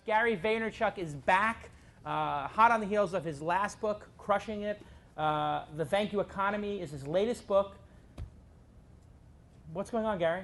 Gary Vaynerchuk is back, hot on the heels of his last book, crushing it. The Thank You Economy is his latest book. What's going on, Gary?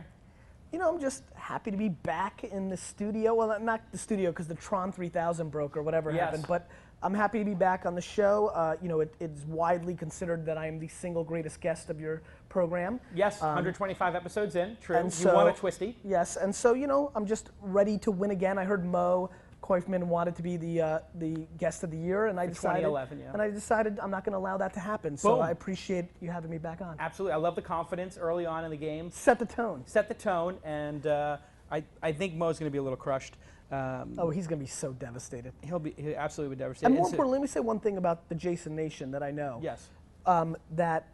You know, I'm just happy to be back in the studio. Well, not the studio, because the Tron 3000 broke or whatever happened. But I'm happy to be back on the show. You know, it's widely considered that I am the single greatest guest of your program. Yes, 125 episodes in, true. And so, you won a Twisty. Yes, and so, you know, I'm just ready to win again. I heard Mo Koifman wanted to be the guest of the year, and I decided 2011, yeah. And I decided I'm not going to allow that to happen. So I appreciate you having me back on. Absolutely, I love the confidence early on in the game. Set the tone. Set the tone, and I think Mo's going to be a little crushed. Oh, he's going to be so devastated. He'll absolutely be devastated. And more importantly, let me say one thing about the Jason Nation that I know. Yes. That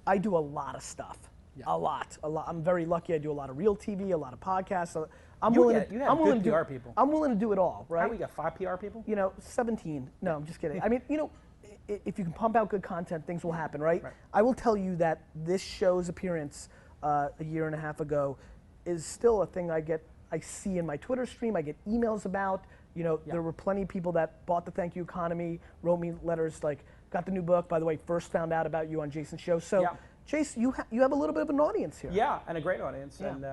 I do a lot of stuff. Yeah. A lot. I'm very lucky. I do a lot of real TV, a lot of podcasts. I'm willing to do PR people. I'm willing to do it all, right? How, we got 5 PR people? You know, 17. No, I'm just kidding. I mean, you know, if you can pump out good content, things will happen, right? I will tell you that this show's appearance a year and a half ago is still a thing I see in my Twitter stream. I get emails about. You know, there were plenty of people that bought the Thank You Economy, wrote me letters like, got the new book, by the way, first found out about you on Jason's show. So, Jason, you have a little bit of an audience here. Yeah, and a great audience. Yeah. And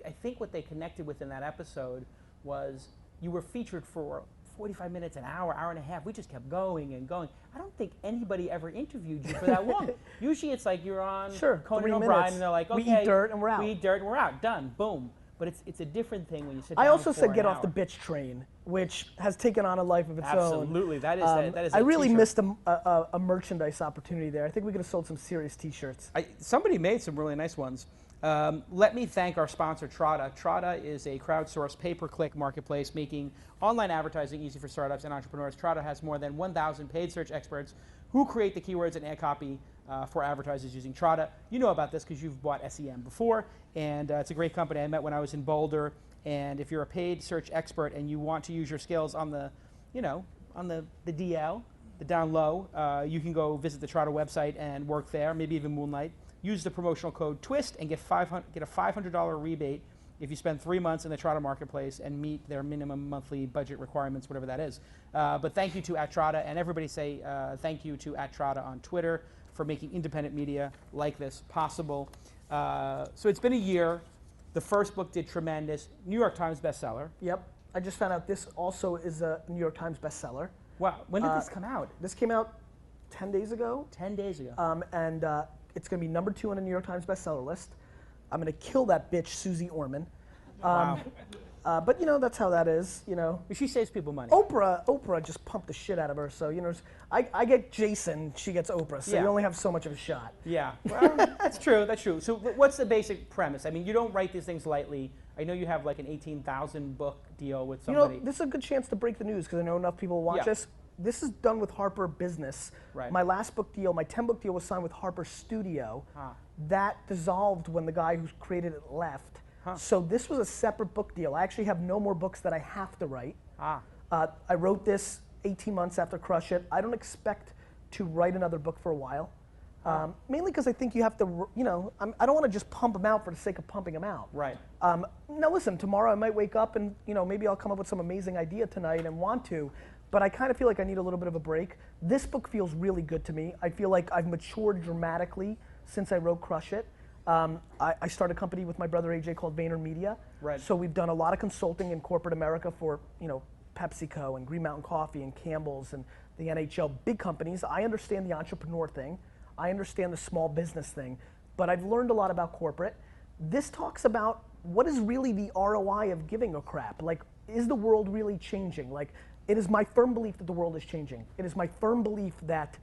I think what they connected with in that episode was you were featured for 45 minutes, an hour, hour and a half. We just kept going and going. I don't think anybody ever interviewed you for that long. Usually it's like you're on Conan O'Brien and they're like, okay, we eat dirt and we're out. We eat dirt and we're out. Done. Boom. But it's a different thing when you sit down. I also said get hour. off the bitch train, which has taken on a life of its own. Absolutely, that is. I really missed a merchandise opportunity there. I think we could have sold some serious T-shirts. Somebody made some really nice ones. Let me thank our sponsor, Trada. Trada is a crowdsourced pay-per-click marketplace making online advertising easy for startups and entrepreneurs. Trada has more than 1,000 paid search experts who create the keywords and ad copy for advertisers using Trada. You know about this because you've bought SEM before, and it's a great company I met when I was in Boulder. And if you're a paid search expert and you want to use your skills on the, on the DL, the down low, you can go visit the Trada website and work there, maybe even moonlight. Use the promotional code TWIST and get a $500 rebate if you spend 3 months in the Trada marketplace and meet their minimum monthly budget requirements, whatever that is. But thank you to @Trada, and everybody say thank you to @Trada on Twitter for making independent media like this possible. So it's been a year. The first book did tremendous. New York Times bestseller. Yep. I just found out this also is a New York Times bestseller. Wow. When did this come out? This came out 10 days ago. 10 days ago. And it's going to be #2 on the New York Times bestseller list. I'm going to kill that bitch, Susie Orman. Wow. But you know, that's how that is, you know. She saves people money. Oprah just pumped the shit out of her, so, you know, I get Jason, she gets Oprah, so you only have so much of a shot. Yeah, well, that's true, that's true. So what's the basic premise? I mean, you don't write these things lightly. I know you have like an 18,000 book deal with somebody. You know, this is a good chance to break the news, because I know enough people will watch this. This is done with Harper Business. Right. My last book deal, my 10-book deal was signed with Harper Studio. That dissolved when the guy who created it left. So this was a separate book deal. I actually have no more books that I have to write. I wrote this 18 months after Crush It. I don't expect to write another book for a while. Mainly because I think you have to, you know, I don't want to just pump them out for the sake of pumping them out. Right. Now listen, tomorrow I might wake up and, you know, maybe I'll come up with some amazing idea tonight and want to, but I kind of feel like I need a little bit of a break. This book feels really good to me. I feel like I've matured dramatically since I wrote Crush It. I started a company with my brother AJ called VaynerMedia. Right. So we've done a lot of consulting in corporate America for, you know, PepsiCo and Green Mountain Coffee and Campbell's and the NHL, big companies. I understand the entrepreneur thing. I understand the small business thing, but I've learned a lot about corporate. This talks about what is really the ROI of giving a crap. Like, is the world really changing? Like, it is my firm belief that the world is changing. It is my firm belief that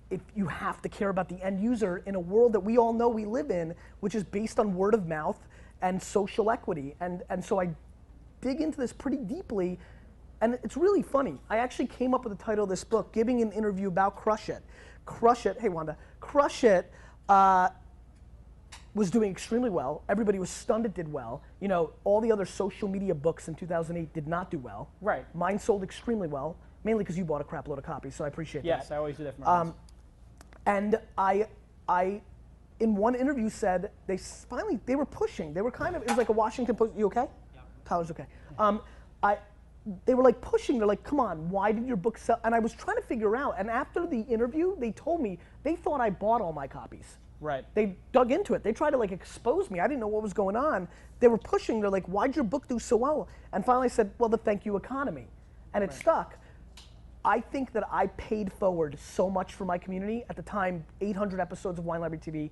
if you have to care about the end user in a world that we all know we live in, which is based on word of mouth and social equity. And so I dig into this pretty deeply, and it's really funny. I actually came up with the title of this book, giving an interview about Crush It. Crush It, hey Wanda, Crush It was doing extremely well. Everybody was stunned it did well. You know, all the other social media books in 2008 did not do well. Right. Mine sold extremely well, mainly because you bought a crap load of copies, so I appreciate that. Yes, I always do that for my friends. And I, in one interview said, they were pushing. They were kind of, it was like a Washington Post, you okay? Yeah. Tyler's okay. they were like pushing, they're like, come on, why did your book sell? And I was trying to figure out, and after the interview, they told me they thought I bought all my copies. Right. They dug into it. They tried to like expose me. I didn't know what was going on. They were pushing, they're like, why'd your book do so well? And finally I said, well, the thank you economy. And it stuck. I think that I paid forward so much for my community. At the time, 800 episodes of Wine Library TV.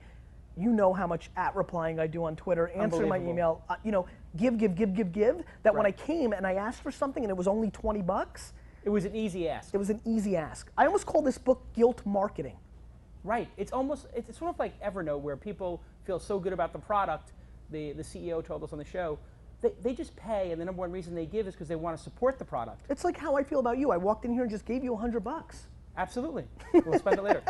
You know how much replying I do on Twitter, answering my email, give, that when I came and I asked for something and it was only 20 bucks. It was an easy ask. It was an easy ask. I almost call this book guilt marketing. Right. It's sort of like Evernote, where people feel so good about the product. The CEO told us on the show, they just pay, and the number one reason they give is because they want to support the product. It's like how I feel about you. I walked in here and just gave you $100 bucks. Absolutely. We'll spend it later.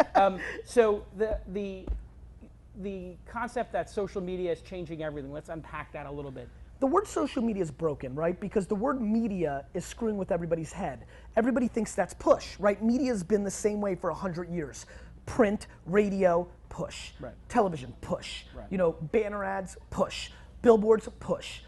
So the concept that social media is changing everything, let's unpack that a little bit. The word social media is broken, right? Because the word media is screwing with everybody's head. Everybody thinks that's push, right? Media's been the same way for 100 years. Print, radio, push. Right. Television, push. Right. Banner ads, push. Billboards, push.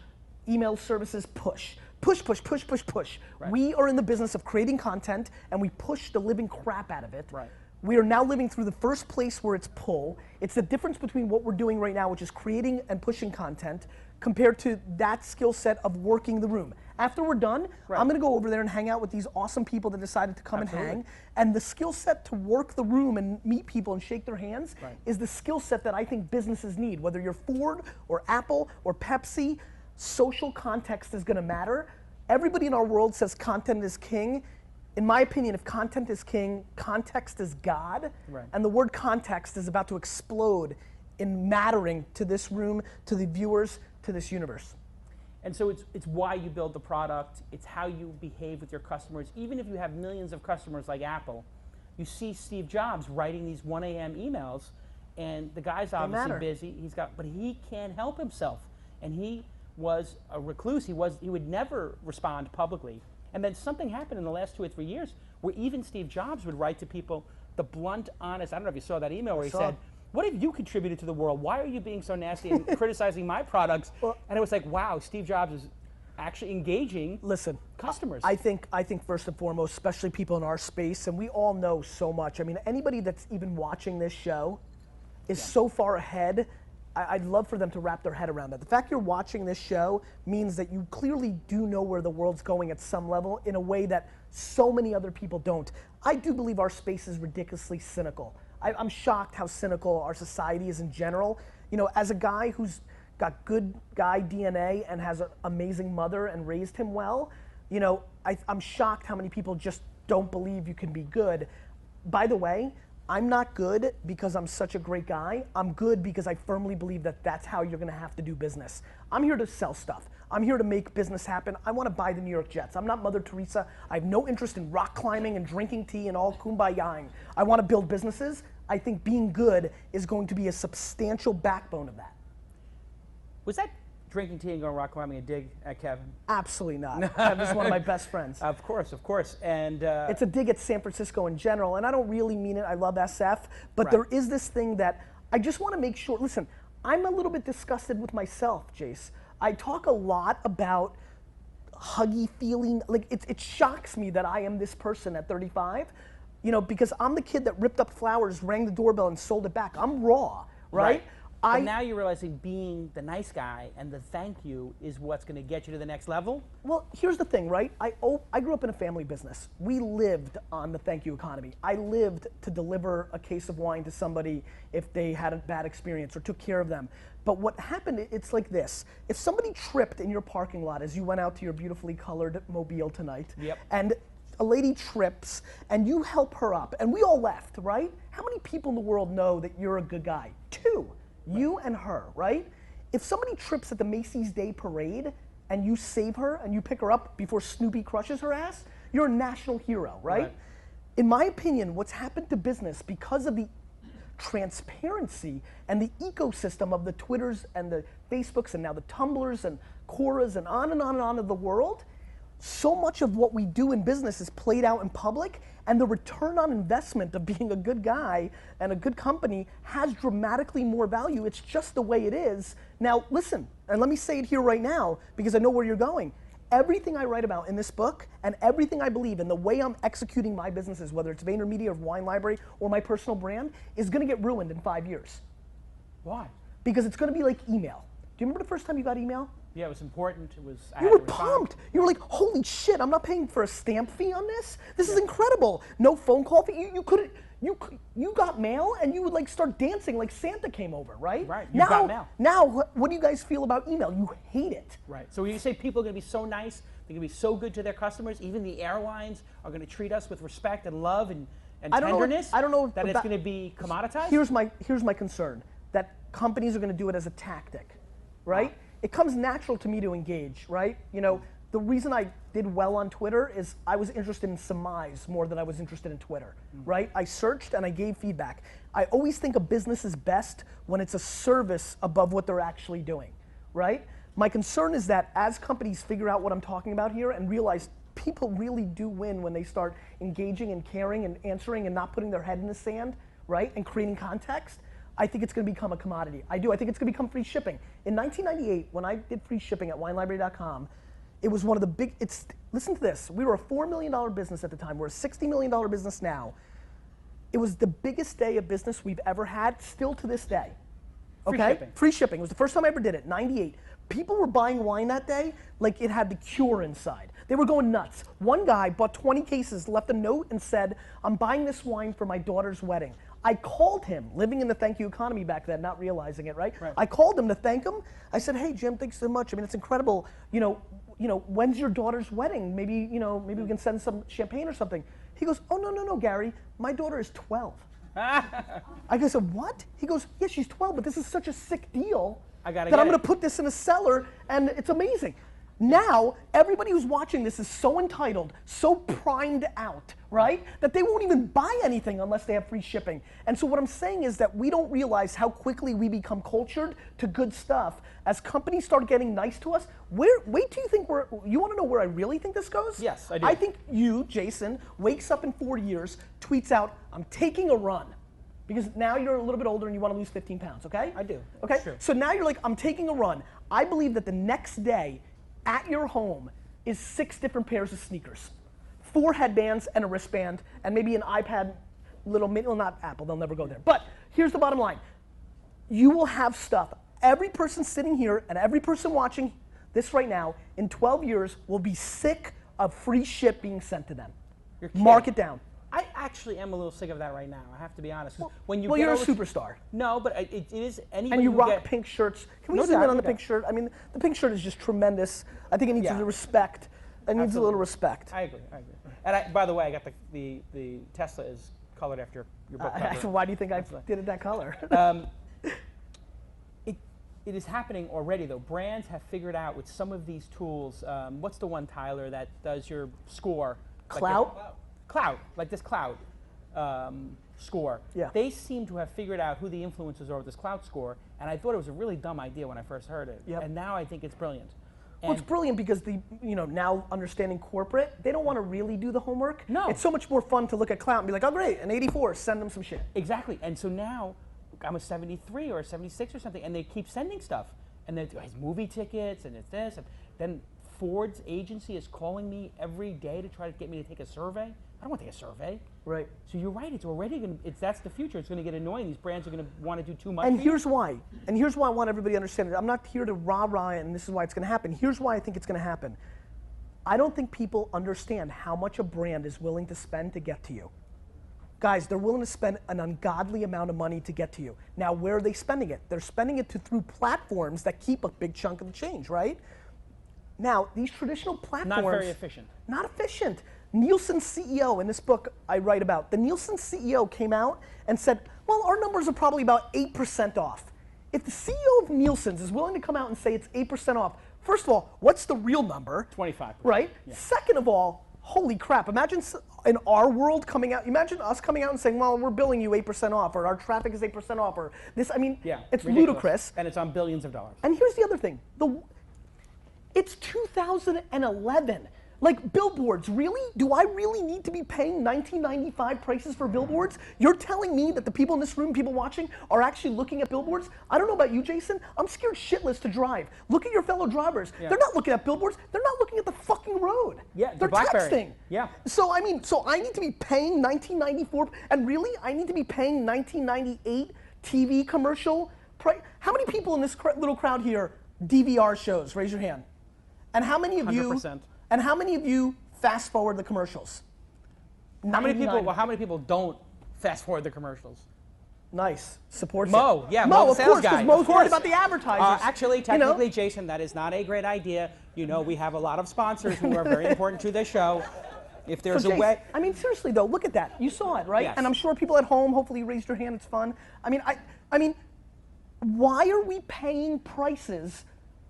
Email services, push. Push, push, push, push, push. Right. We are in the business of creating content and we push the living crap out of it. Right. We are now living through the first place where it's pull. It's the difference between what we're doing right now, which is creating and pushing content, compared to that skill set of working the room. After we're done, I'm gonna go over there and hang out with these awesome people that decided to come and hang. And the skill set to work the room and meet people and shake their hands is the skill set that I think businesses need. Whether you're Ford or Apple or Pepsi, social context is gonna matter. Everybody in our world says content is king. In my opinion, if content is king, context is God. Right. And the word context is about to explode in mattering to this room, to the viewers, to this universe. And so it's why you build the product, it's how you behave with your customers. Even if you have millions of customers like Apple, you see Steve Jobs writing these 1 a.m. emails, and the guy's obviously busy, but he can't help himself. And he was a recluse, he would never respond publicly. And then something happened in the last 2 or 3 years where even Steve Jobs would write to people the blunt, honest, I don't know if you saw that email where he said, what have you contributed to the world? Why are you being so nasty and criticizing my products? And it was like, wow, Steve Jobs is actually engaging customers. I think first and foremost, especially people in our space, and we all know so much. I mean, anybody that's even watching this show is so far ahead. I'd love for them to wrap their head around that. The fact you're watching this show means that you clearly do know where the world's going at some level in a way that so many other people don't. I do believe our space is ridiculously cynical. I'm shocked how cynical our society is in general. As a guy who's got good guy DNA and has an amazing mother and raised him well, I'm shocked how many people just don't believe you can be good. By the way, I'm not good because I'm such a great guy. I'm good because I firmly believe that that's how you're gonna have to do business. I'm here to sell stuff. I'm here to make business happen. I wanna buy the New York Jets. I'm not Mother Teresa. I have no interest in rock climbing and drinking tea and all kumbaya-ing. I wanna build businesses. I think being good is going to be a substantial backbone of that. Was that drinking tea and going rock climbing a dig at Kevin? Absolutely not. Kevin's one of my best friends. Of course. And it's a dig at San Francisco in general, and I don't really mean it. I love SF, but there is this thing that I just want to make sure. Listen, I'm a little bit disgusted with myself, Jace. I talk a lot about huggy feeling. Like it shocks me that I am this person at 35, because I'm the kid that ripped up flowers, rang the doorbell, and sold it back. I'm raw, right? But now you're realizing being the nice guy and the thank you is what's going to get you to the next level? Well, here's the thing, right? I grew up in a family business. We lived on the thank you economy. I lived to deliver a case of wine to somebody if they had a bad experience or took care of them. But what happened, it's like this. If somebody tripped in your parking lot as you went out to your beautifully colored mobile tonight, and a lady trips and you help her up, and we all left, right? How many people in the world know that you're a good guy? 2. You and her, right? If somebody trips at the Macy's Day Parade and you save her and you pick her up before Snoopy crushes her ass, you're a national hero, right? In my opinion, what's happened to business because of the transparency and the ecosystem of the Twitters and the Facebooks and now the Tumblrs and Quoras and on and on and on of the world, so much of what we do in business is played out in public, and the return on investment of being a good guy and a good company has dramatically more value. It's just the way it is. Now, listen, and let me say it here right now because I know where you're going. Everything I write about in this book and everything I believe in the way I'm executing my businesses, whether it's VaynerMedia or Wine Library or my personal brand, is gonna get ruined in 5 years. Why? Because it's gonna be like email. Do you remember the first time you got email? Yeah, it was important. It was. I You had were to respond. pumped. You were like, holy shit, I'm not paying for a stamp fee on this. This is incredible. No phone call fee. You got mail and you would like start dancing like Santa came over, right? Right, you got mail. Now, what do you guys feel about email? You hate it. Right. So when you say people are going to be so nice, they're going to be so good to their customers, even the airlines are going to treat us with respect and love and tenderness. I don't know that it's about- going to be commoditized. Here's my concern, that companies are gonna do it as a tactic, right? It comes natural to me to engage, right? You know, the reason I did well on Twitter is I was interested in surmise more than I was interested in Twitter, right? I searched and I gave feedback. I always think a business is best when it's a service above what they're actually doing, right? My concern is that as companies figure out what I'm talking about here and realize people really do win when they start engaging and caring and answering and not putting their head in the sand, right? And creating context, I think it's gonna become a commodity. I do, I think it's gonna become free shipping. In 1998, when I did free shipping at winelibrary.com, it was one of the big, listen to this, we were a $4 million business at the time, we're a $60 million business now. It was the biggest day of business we've ever had, still to this day. Free Okay? shipping. Free shipping, it was the first time I ever did it, 98. People were buying wine that day like it had the cure inside. They were going nuts. One guy bought 20 cases, left a note and said, I'm buying this wine for my daughter's wedding. I called him, living in the thank you economy back then, not realizing it, right? I called him to thank him. I said, hey Jim, thanks so much. I mean, it's incredible. You know, when's your daughter's wedding? Maybe we can send some champagne or something. He goes, oh no, Gary, my daughter is 12. I go, so what? He goes, yeah, she's 12, but this is such a sick deal that I'm gonna put this in a cellar and it's amazing. Now, everybody who's watching this is so entitled, so primed out, right? That they won't even buy anything unless they have free shipping. And so what I'm saying is that we don't realize how quickly we become cultured to good stuff. As companies start getting nice to us, wait till you think you wanna know where I really think this goes? Yes, I do. I think you, Jason, wakes up in 4 years, tweets out, I'm taking a run. Because now you're a little bit older and you want to lose 15 pounds, okay? I do. Okay? True. So now you're like, I'm taking a run. I believe that the next day at your home is 6 different pairs of sneakers, 4 headbands and a wristband, and maybe an iPad, well, not Apple, they'll never go there. But here's the bottom line. You will have stuff. Every person sitting here and every person watching this right now in 12 years will be sick of free ship being sent to them. You're kidding. Mark it down. I actually am a little sick of that right now. I have to be honest. When you Well, get you're a over- superstar. No, but it is anybody And you who rock get, pink shirts. Can we No zoom doubt, in on no the pink doubt. shirt? I mean, the pink shirt is just tremendous. I think it needs a Yeah. little respect. It needs a Absolutely. little respect. I agree. And by the way, I got the Tesla is colored after your book cover. Why do you think I did it that color? It is happening already, though. Brands have figured out with some of these tools. What's the one, Tyler, that does your score? Clout? Clout, like this Clout score. Yeah. They seem to have figured out who the influencers are with this Clout score, and I thought it was a really dumb idea when I first heard it. Yep. And now I think it's brilliant. Well, it's brilliant because now understanding corporate, they don't want to really do the homework. No. It's so much more fun to look at Clout and be like, oh great, an 84, send them some shit. Exactly, and so now I'm a 73 or a 76 or something, and they keep sending stuff, and there's movie tickets, and it's this, and then Ford's agency is calling me every day to try to get me to take a survey. I don't want to take a survey. Right. So you're right, it's already going to, that's the future. It's going to get annoying. These brands are going to want to do too much. And for you. here's why. And here's why I want everybody to understand it. I'm not here to rah-rah it, and this is why it's going to happen. Here's why I think it's going to happen. I don't think people understand how much a brand is willing to spend to get to you. Guys, they're willing to spend an ungodly amount of money to get to you. Now, where are they spending it? They're spending it through platforms that keep a big chunk of the change, right? Now, these traditional platforms... Not very efficient. Not efficient. Nielsen's CEO, in this book I write about, the Nielsen CEO came out and said, well, our numbers are probably about 8% off. If the CEO of Nielsen's is willing to come out and say it's 8% off, first of all, what's the real number? 25%. Right? Yeah. Second of all, holy crap, imagine in our world coming out, imagine us coming out and saying, well, we're billing you 8% off, or our traffic is 8% off, or this, I mean, Yeah, it's ridiculous. ludicrous. And it's on billions of dollars. And here's the other thing. It's 2011. Like billboards, really? Do I really need to be paying $19.95 prices for billboards? You're telling me that the people in this room, people watching, are actually looking at billboards? I don't know about you, Jason. I'm scared shitless to drive. Look at your fellow drivers. Yeah. They're not looking at billboards. They're not looking at the fucking road. Yeah, they're BlackBerry. texting. Yeah. So I mean, so I need to be paying $19.94, and really, I need to be paying $19.98 TV commercial price. How many people in this little crowd here DVR shows? Raise your hand. And how many of you? 100%. And how many of you fast forward the commercials? How many people? 99. Well, how many people don't fast forward the commercials? Nice. Supports Mo, it. yeah, Mo, the of sales course, guy. because Mo's Of worried course. about the advertisers. Actually, you know? technically, Jason, that is not a great idea. You know, we have a lot of sponsors who are very important to this show. If there's So, a way. I mean, seriously though, look at that. You saw it, right? Yes. And I'm sure people at home, hopefully you raised your hand, it's fun. I mean, why are we paying prices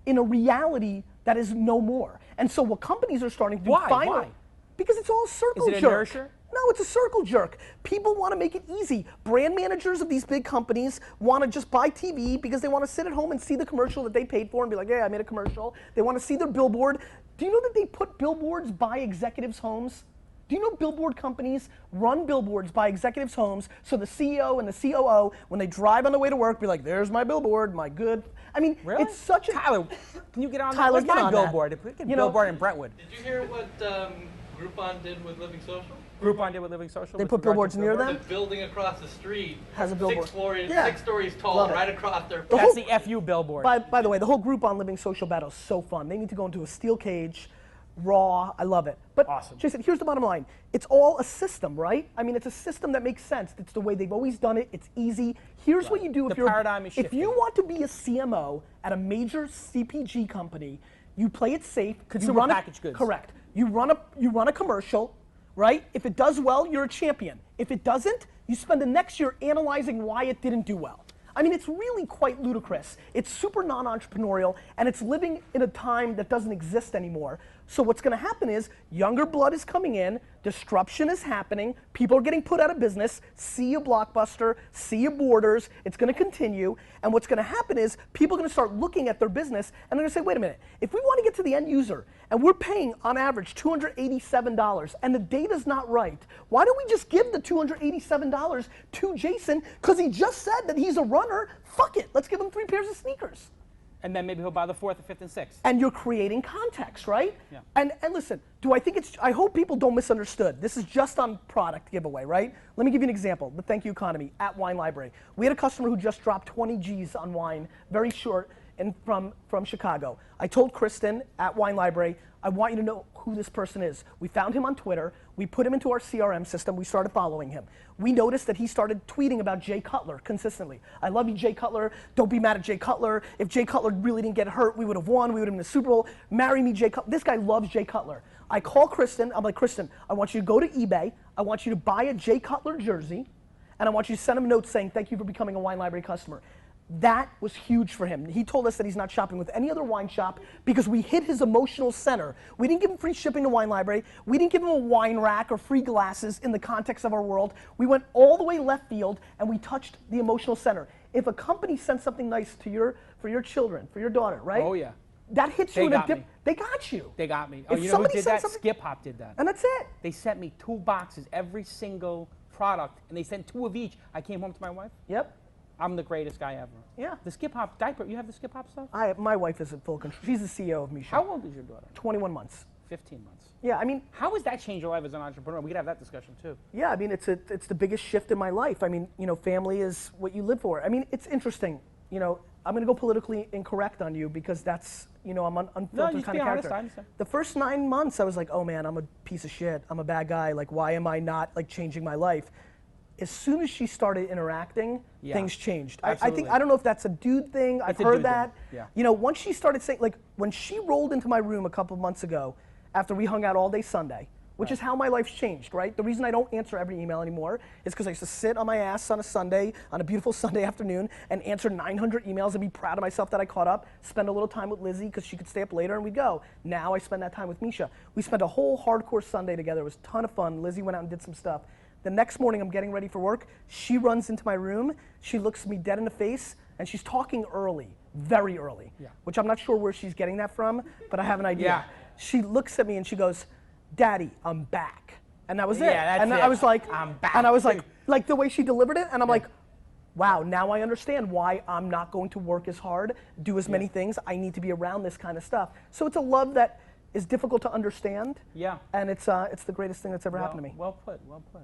in a reality that is no more? And so what companies are starting to do Why? finally, Why? because it's all circle Is it jerk. inertia? No, it's a circle jerk. People want to make it easy. Brand managers of these big companies want to just buy TV because they want to sit at home and see the commercial that they paid for and be like, yeah, I made a commercial. They want to see their billboard. Do you know that they put billboards by executives' homes? Do you know billboard companies run billboards by executives' homes so the CEO and the COO, when they drive on the way to work, be like, there's my billboard, my good. I mean, Really? it's such a. Tyler, can you get on Tyler, that? get Let's on get a that. billboard. If we get a You know- billboard in Brentwood. Did you hear what Groupon did with Living Social? Groupon did with Living Social. They with put regard to billboards near billboards? them? The building across the street Has a billboard. Yeah. 6 stories tall, Love it. right across their The That's whole- the FU billboard. By the way, the whole group on Living Social Battle is so fun. They need to go into a steel cage, raw. I love it. But Awesome. Jason, here's the bottom line. It's all a system, right? I mean, it's a system that makes sense. It's the way they've always done it. It's easy. Here's what you do if The you're paradigm is if you shifting. want to be a CMO at a major CPG company, you play it safe. Consumer you run packaged goods. Correct. You run a commercial, right? If it does well, you're a champion. If it doesn't, you spend the next year analyzing why it didn't do well. I mean, it's really quite ludicrous. It's super non-entrepreneurial, and it's living in a time that doesn't exist anymore. So what's gonna happen is younger blood is coming in, disruption is happening, people are getting put out of business, see a Blockbuster, see a Borders, it's gonna continue, and what's gonna happen is people are gonna start looking at their business, and they're gonna say, wait a minute, if we wanna get to the end user, and we're paying on average $287, and the data's not right, why don't we just give the $287 to Jason, because he just said that he's a runner, fuck it, let's give him 3 pairs of sneakers. And then maybe he'll buy the 4th, the 5th, and 6th. And you're creating context, right? Yeah. And listen, I hope people don't misunderstood. This is just on product giveaway, right? Let me give you an example. The Thank You Economy at Wine Library. We had a customer who just dropped 20 G's on wine, very short, and from Chicago. I told Kristen at Wine Library, I want you to know who this person is. We found him on Twitter. We put him into our CRM system. We started following him. We noticed that he started tweeting about Jay Cutler consistently. I love you, Jay Cutler. Don't be mad at Jay Cutler. If Jay Cutler really didn't get hurt, we would have won. We would have been in the Super Bowl. Marry me, Jay Cutler. This guy loves Jay Cutler. I call Kristen. I'm like, Kristen, I want you to go to eBay. I want you to buy a Jay Cutler jersey. And I want you to send him a note saying, thank you for becoming a Wine Library customer. That was huge for him. He told us that he's not shopping with any other wine shop because we hit his emotional center. We didn't give him free shipping to Wine Library. We didn't give him a wine rack or free glasses in the context of our world. We went all the way left field and we touched the emotional center. If a company sends something nice to for your children, for your daughter, right? Oh, yeah. That hits They you in a got me. They got you. They got me. Oh, If you know who somebody did sends that? something- Skip Hop did that. And that's it. They sent me 2 boxes, every single product, and they sent 2 of each. I came home to my wife. Yep. I'm the greatest guy ever. Yeah. The Skip Hop diaper, you have the Skip Hop stuff? My wife is in full control. She's the CEO of Misha. How old is your daughter? 21 months. 15 months. Yeah, I mean, How has that changed your life as an entrepreneur? We could have that discussion too. yeah, I mean, it's the biggest shift in my life. I mean, you know, family is what you live for. I mean, it's interesting. You know, I'm gonna go politically incorrect on you because that's, you know, I'm an unfiltered you kind be of honest, character. I understand. The first 9 months, I was like, oh man, I'm a piece of shit. I'm a bad guy. Like, why am I not like changing my life? As soon as she started interacting, Yeah. things changed. I think, Absolutely. I don't know if that's a dude thing. I've a heard dude that. thing, yeah. You know, once she started saying, like, when she rolled into my room a couple months ago, after we hung out all day Sunday, which is how my life's changed, right? The reason I don't answer every email anymore is because I used to sit on my ass on a Sunday, on a beautiful Sunday afternoon, and answer 900 emails and be proud of myself that I caught up, spend a little time with Lizzie because she could stay up later and we'd go. Now I spend that time with Misha. We spent a whole hardcore Sunday together. It was a ton of fun. Lizzie went out and did some stuff. The next morning I'm getting ready for work. She runs into my room. She looks me dead in the face and she's talking early, very early, Yeah. which I'm not sure where she's getting that from, but I have an idea. Yeah. She looks at me and she goes, Daddy, I'm back. And that was it. Yeah, that's and it. I was like, I'm back. And I was like the way she delivered it, and I'm like, wow, now I understand why I'm not going to work as hard, do as many things. I need to be around this kind of stuff. So it's a love that is difficult to understand. Yeah. And it's the greatest thing that's ever happened to me. Well put, well put.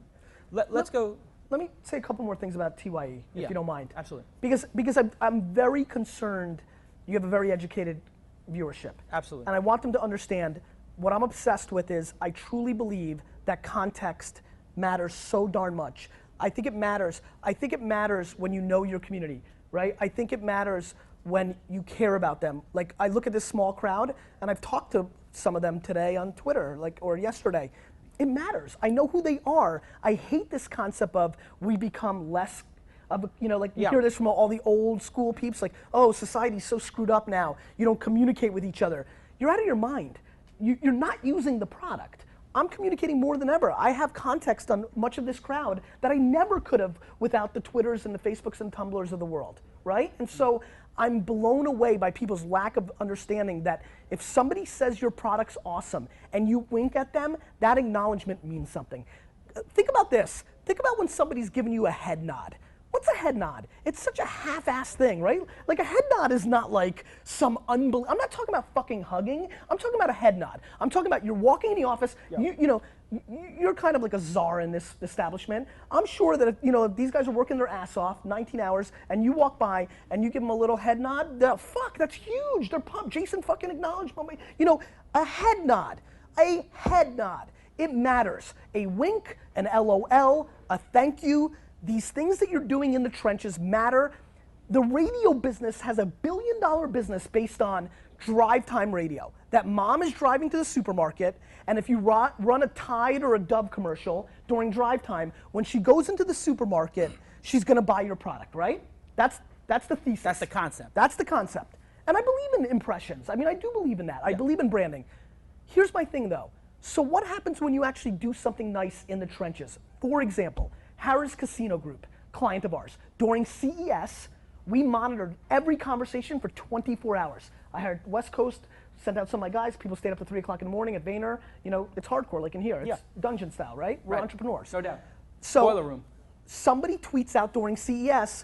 Let's go. Let me say a couple more things about TYE, if you don't mind. Absolutely. Because I'm very concerned. You have a very educated viewership. Absolutely. And I want them to understand what I'm obsessed with is I truly believe that context matters so darn much. I think it matters. I think it matters when you know your community, right? I think it matters when you care about them. Like I look at this small crowd, and I've talked to some of them today on Twitter, or yesterday. It matters. I know who they are. I hate this concept of we become less of, you hear this from all the old school peeps, like, oh, society's so screwed up now. You don't communicate with each other. You're out of your mind. You're not using the product. I'm communicating more than ever. I have context on much of this crowd that I never could have without the Twitters and the Facebooks and Tumblrs of the world, right? And so I'm blown away by people's lack of understanding that if somebody says your product's awesome and you wink at them, that acknowledgement means something. Think about this. Think about when somebody's giving you a head nod. What's a head nod? It's such a half-assed thing, right? Like a head nod is not like some I'm not talking about fucking hugging. I'm talking about a head nod. I'm talking about you're walking in the office, you're kind of like a czar in this establishment. I'm sure that if these guys are working their ass off, 19 hours, and you walk by and you give them a little head nod, fuck, that's huge. They're pumped. Jason fucking acknowledged me. A head nod. A head nod. It matters. A wink, an LOL, a thank you. These things that you're doing in the trenches matter. The radio business has $1 billion business based on drive time radio. That mom is driving to the supermarket, and if you run a Tide or a Dove commercial during drive time, when she goes into the supermarket, she's gonna buy your product, right? That's the thesis. That's the concept. That's the concept. And I believe in impressions. I mean, I do believe in that. I believe in branding. Here's my thing though. So what happens when you actually do something nice in the trenches? For example, Harrah's Casino Group, client of ours. During CES, we monitored every conversation for 24 hours. I hired West Coast, sent out some of my guys, people stayed up to 3 o'clock in the morning at Vayner. It's hardcore like in here. It's dungeon style, right? We're entrepreneurs. No doubt. So, Boiler room. Somebody tweets out during CES,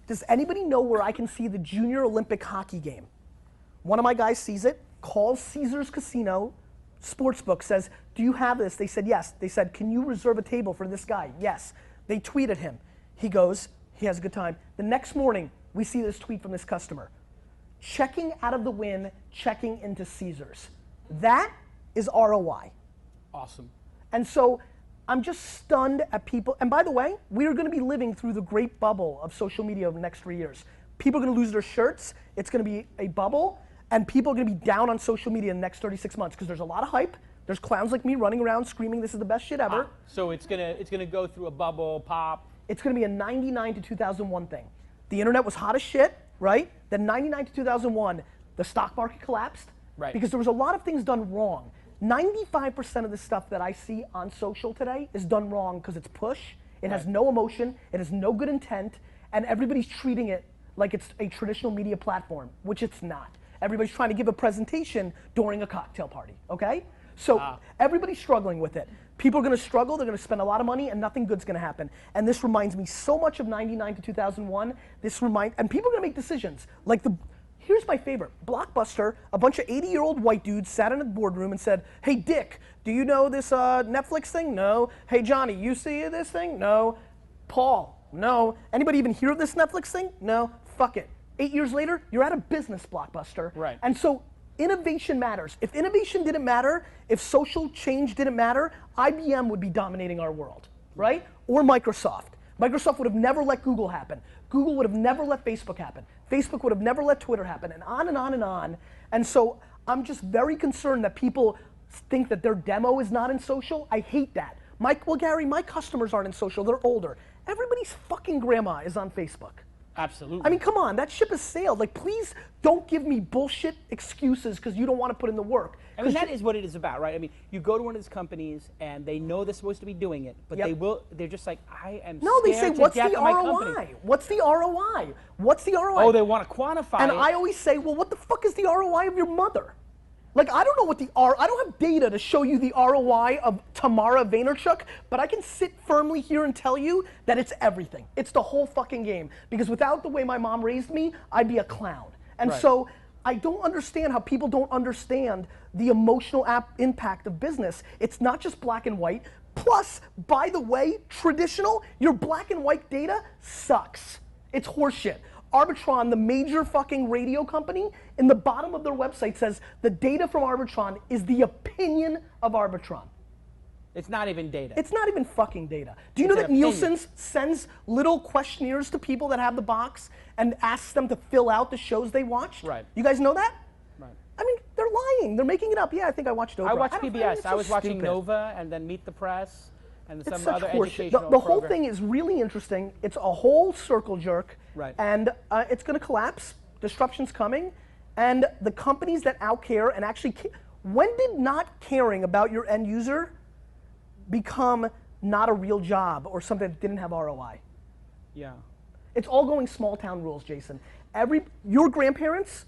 does anybody know where I can see the Junior Olympic hockey game? One of my guys sees it, calls Caesars Casino Sportsbook, says, do you have this? They said, yes. They said, can you reserve a table for this guy? Yes. They tweeted him. He goes, he has a good time. The next morning, we see this tweet from this customer. Checking out of the win, checking into Caesars. That is ROI. Awesome. And so I'm just stunned at people. And by the way, we are going to be living through the great bubble of social media over the next 3 years. People are going to lose their shirts. It's going to be a bubble. And people are going to be down on social media in the next 36 months because there's a lot of hype. There's clowns like me running around screaming this is the best shit ever. So it's gonna go through a bubble, pop. It's going to be a 99 to 2001 thing. The internet was hot as shit, right? Then 99 to 2001, the stock market collapsed. Right. Because there was a lot of things done wrong. 95% of the stuff that I see on social today is done wrong because it's push. It has no emotion. It has no good intent. And everybody's treating it like it's a traditional media platform, which it's not. Everybody's trying to give a presentation during a cocktail party, okay? So everybody's struggling with it. People are gonna struggle, they're gonna spend a lot of money, and nothing good's gonna happen. And this reminds me so much of 99 to 2001. And people are gonna make decisions. Here's my favorite. Blockbuster, a bunch of 80-year-old white dudes sat in a boardroom and said, hey Dick, do you know this Netflix thing? No. Hey Johnny, you see this thing? No. Paul, no. Anybody even hear of this Netflix thing? No. Fuck it. 8 years later, you're out of business, Blockbuster. Right. And so innovation matters. If innovation didn't matter, if social change didn't matter, IBM would be dominating our world, right? Or Microsoft. Microsoft would have never let Google happen. Google would have never let Facebook happen. Facebook would have never let Twitter happen, and on and on and on. And so I'm just very concerned that people think that their demo is not in social. I hate that. Gary, my customers aren't in social, they're older. Everybody's fucking grandma is on Facebook. Absolutely. I mean, come on, that ship has sailed. Please don't give me bullshit excuses because you don't want to put in the work. I mean, that is what it is about, right? I mean, you go to one of these companies and they know they're supposed to be doing it, but they're just like, I am No, they say, scared to what's death the of my ROI? company. What's the ROI? What's the ROI? Oh, they want to quantify And it. I always say, well, what the fuck is the ROI of your mother? Like, I don't know what I don't have data to show you the ROI of Tamara Vaynerchuk, but I can sit firmly here and tell you that it's everything. It's the whole fucking game. Because without the way my mom raised me, I'd be a clown. And Right. so I don't understand how people don't understand the emotional impact of business. It's not just black and white. Plus, by the way, traditional, your black and white data sucks. It's horseshit. Arbitron, the major fucking radio company, in the bottom of their website says the data from Arbitron is the opinion of Arbitron. It's not even data. It's not even fucking data. Do you It's know an that opinion. Nielsen sends little questionnaires to people that have the box and asks them to fill out the shows they watched? Right. You guys know that? Right. I mean, they're lying. They're making it up. Yeah, I think I watched Oprah. I watched don't- PBS. it's I so was watching stupid. Nova and then Meet the Press and It's some such other horseshit. educational The whole program. thing is really interesting. It's a whole circle jerk. Right. And it's going to collapse. Disruption's coming. And the companies that outcare and actually, when did not caring about your end user become not a real job or something that didn't have ROI? Yeah. It's all going small town rules, Jason. Your grandparents,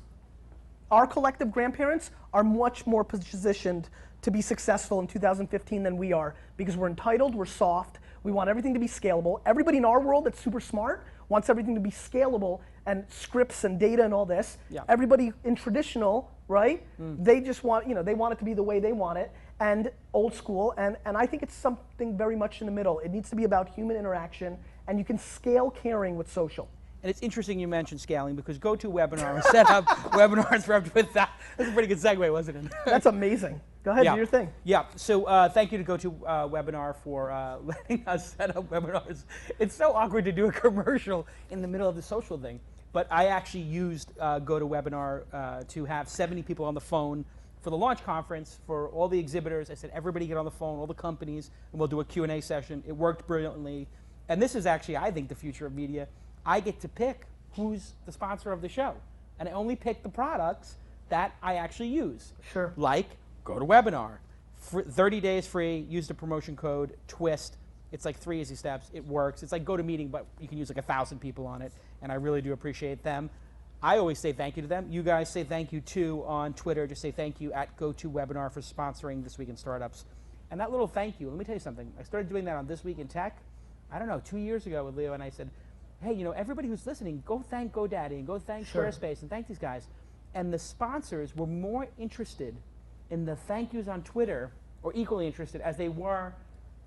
our collective grandparents, are much more positioned to be successful in 2015 than we are because we're entitled, we're soft, we want everything to be scalable. Everybody in our world that's super smart wants everything to be scalable and scripts and data and all this. Yeah. Everybody in traditional, right? They just want, they want it to be the way they want it, and old school, and I think it's something very much in the middle. It needs to be about human interaction, and you can scale caring with social. And it's interesting you mentioned scaling because GoToWebinar set up webinars for up to 1,000. That's a pretty good segue, wasn't it? That's amazing. Go ahead, Yeah. do your thing. Yeah. So thank you to GoToWebinar for letting us set up webinars. It's so awkward to do a commercial in the middle of the social thing. But I actually used GoToWebinar to have 70 people on the phone for the launch conference for all the exhibitors. I said, everybody get on the phone, all the companies, and we'll do a Q&A session. It worked brilliantly. And this is actually, I think, the future of media. I get to pick who's the sponsor of the show. And I only pick the products that I actually use. Sure. Like GoToWebinar. 30 days free, use the promotion code TWIST. It's like 3 easy steps. It works. It's like GoToMeeting, but you can use like 1,000 people on it. And I really do appreciate them. I always say thank you to them. You guys say thank you too on Twitter. Just say thank you at GoToWebinar for sponsoring This Week in Startups. And that little thank you, let me tell you something. I started doing that on This Week in Tech, I don't know, 2 years ago with Leo, and I said, hey, everybody who's listening, go thank GoDaddy and go thank Sure. Squarespace and thank these guys. And the sponsors were more interested in the thank yous on Twitter, or equally interested as they were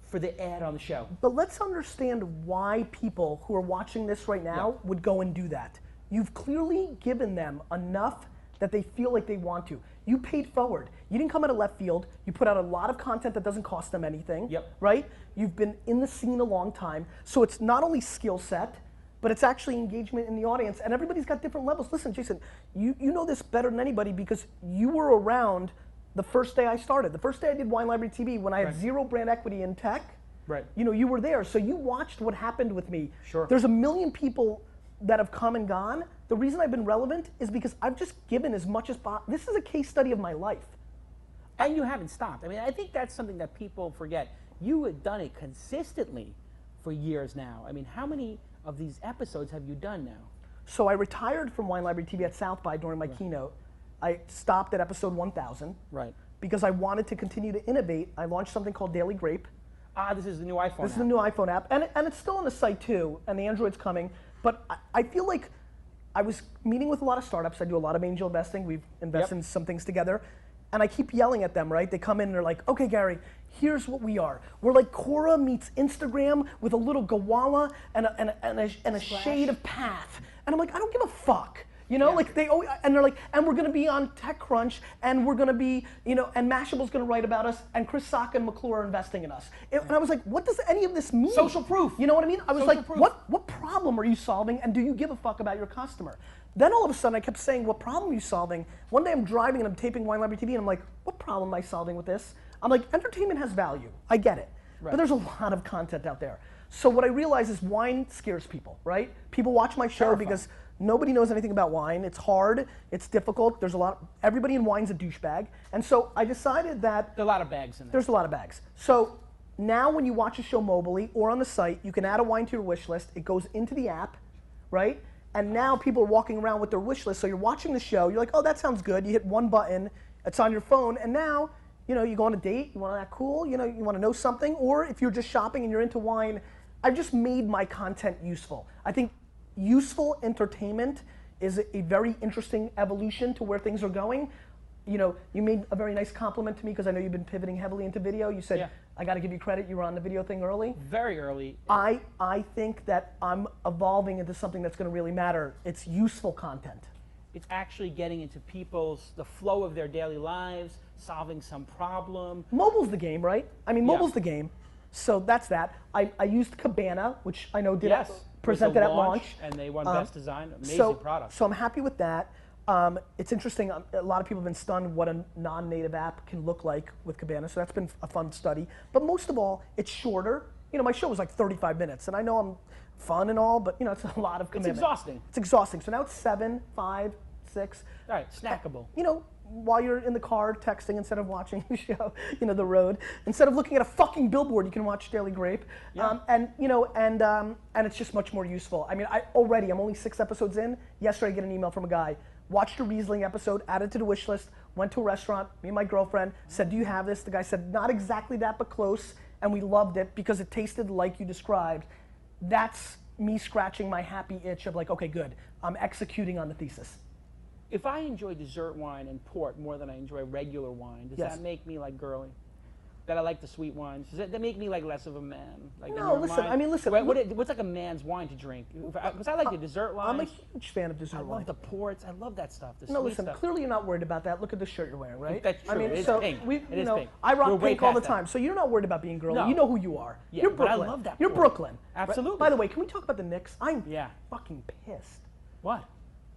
for the ad on the show. But let's understand why people who are watching this right now would go and do that. You've clearly given them enough that they feel like they want to. You paid forward. You didn't come out of left field. You put out a lot of content that doesn't cost them anything, Yep. right? You've been in the scene a long time. So it's not only skill set, but it's actually engagement in the audience. And everybody's got different levels. Listen, Jason, you know this better than anybody because you were around the first day I started. The first day I did Wine Library TV when I had Right. zero brand equity in tech. Right. You were there, so you watched what happened with me. Sure. There's a million people that have come and gone. The reason I've been relevant is because I've just given as much as possible. This is a case study of my life. And you haven't stopped. I mean, I think that's something that people forget. You had done it consistently for years now. I mean, how many of these episodes have you done now? So I retired from Wine Library TV at South by during my keynote. I stopped at episode 1000 Right. because I wanted to continue to innovate. I launched something called Daily Grape. Ah, this is the new iPhone This is app. the new iPhone app, and it's still on the site too, and the Android's coming. But I feel like I was meeting with a lot of startups. I do a lot of angel investing. We've invested Yep. in some things together. And I keep yelling at them, right? They come in and they're like, okay, Gary, here's what we are. We're like Quora meets Instagram with a little Gowalla and a shade of Path. And I'm like, I don't give a fuck. Like they always, and they're like, and we're gonna be on TechCrunch, and we're gonna be, and Mashable's gonna write about us, and Chris Sacca and McClure are investing in us. And I was like, what does any of this mean? Social proof. You know what I mean? I was Social like, proof. what problem are you solving, and do you give a fuck about your customer? Then all of a sudden I kept saying, what problem are you solving? One day I'm driving and I'm taping Wine Library TV, and I'm like, what problem am I solving with this? I'm like, entertainment has value. I get it. Right. But there's a lot of content out there. So what I realize is wine scares people, right? People watch my show Terrifying. because nobody knows anything about wine. It's hard, it's difficult, there's a lot, everybody in wine's a douchebag. And so I decided that There are a lot of bags in there. there's a lot of bags. So now when you watch a show mobily or on the site, you can add a wine to your wish list. It goes into the app, right? And now people are walking around with their wish list. So you're watching the show, you're like, oh, that sounds good. You hit one button, It's on your phone, and now, you know, you go on a date, you want to act cool, you know, you want to know something, or if you're just shopping and you're into wine, I've just made my content useful. I think useful entertainment is a very interesting evolution to where things are going. You know, you made a very nice compliment to me because I know you've been pivoting heavily into video. You said, Yeah. I got to give you credit, you were on the video thing early. Very early. I think that I'm evolving into something that's going to really matter. It's useful content. It's actually getting into the flow of their daily lives, solving some problem. Mobile's the game, right? I mean, Yeah. mobile's the game. So that's that. I used Cabana, which I know did Yes. presented With the at launch. And they won Best Design. Amazing so, product. So I'm happy with that. It's interesting, a lot of people have been stunned what a non-native app can look like with Cabana, so that's been a fun study. But most of all, it's shorter. You know, my show was like 35 minutes, and I know I'm fun and all, but you know, it's a lot of commitment. exhausting. It's exhausting. So now it's 7, 5, 6. All right, snackable. You know, while you're in the car texting instead of watching the show, you know, the road, instead of looking at a fucking billboard, you can watch Daily Grape. Yeah. And you know, and it's just much more useful. I mean, I'm only 6 episodes in. Yesterday I get an email from a guy, watched a Riesling episode, added to the wish list, went to a restaurant, me and my girlfriend, said, do you have this? The guy said, not exactly that, but close. And we loved it because it tasted like you described. That's me scratching my happy itch of like, okay, good. I'm executing on the thesis. If I enjoy dessert wine and port more than I enjoy regular wine, does Yes. that make me like girly? That I like the sweet wines? Does that make me like less of a man? Like in No, your listen, mind? I mean, listen, What's like a man's wine to drink? Because I like the dessert wines. I'm a huge fan of dessert I wine. love the ports. I love that stuff. The No, sweet listen, stuff. clearly you're not worried about that. Look at the shirt you're wearing, right? That's I true. mean, It is so pink. we, It you is know, pink. I rock We're way pink all the past that. time, so you're not worried about being girly. No. You know who you are. Yeah, You're but I Brooklyn. love that You're port. Brooklyn. Absolutely. By the way, can we talk about the Knicks? I'm Yeah. fucking pissed. What?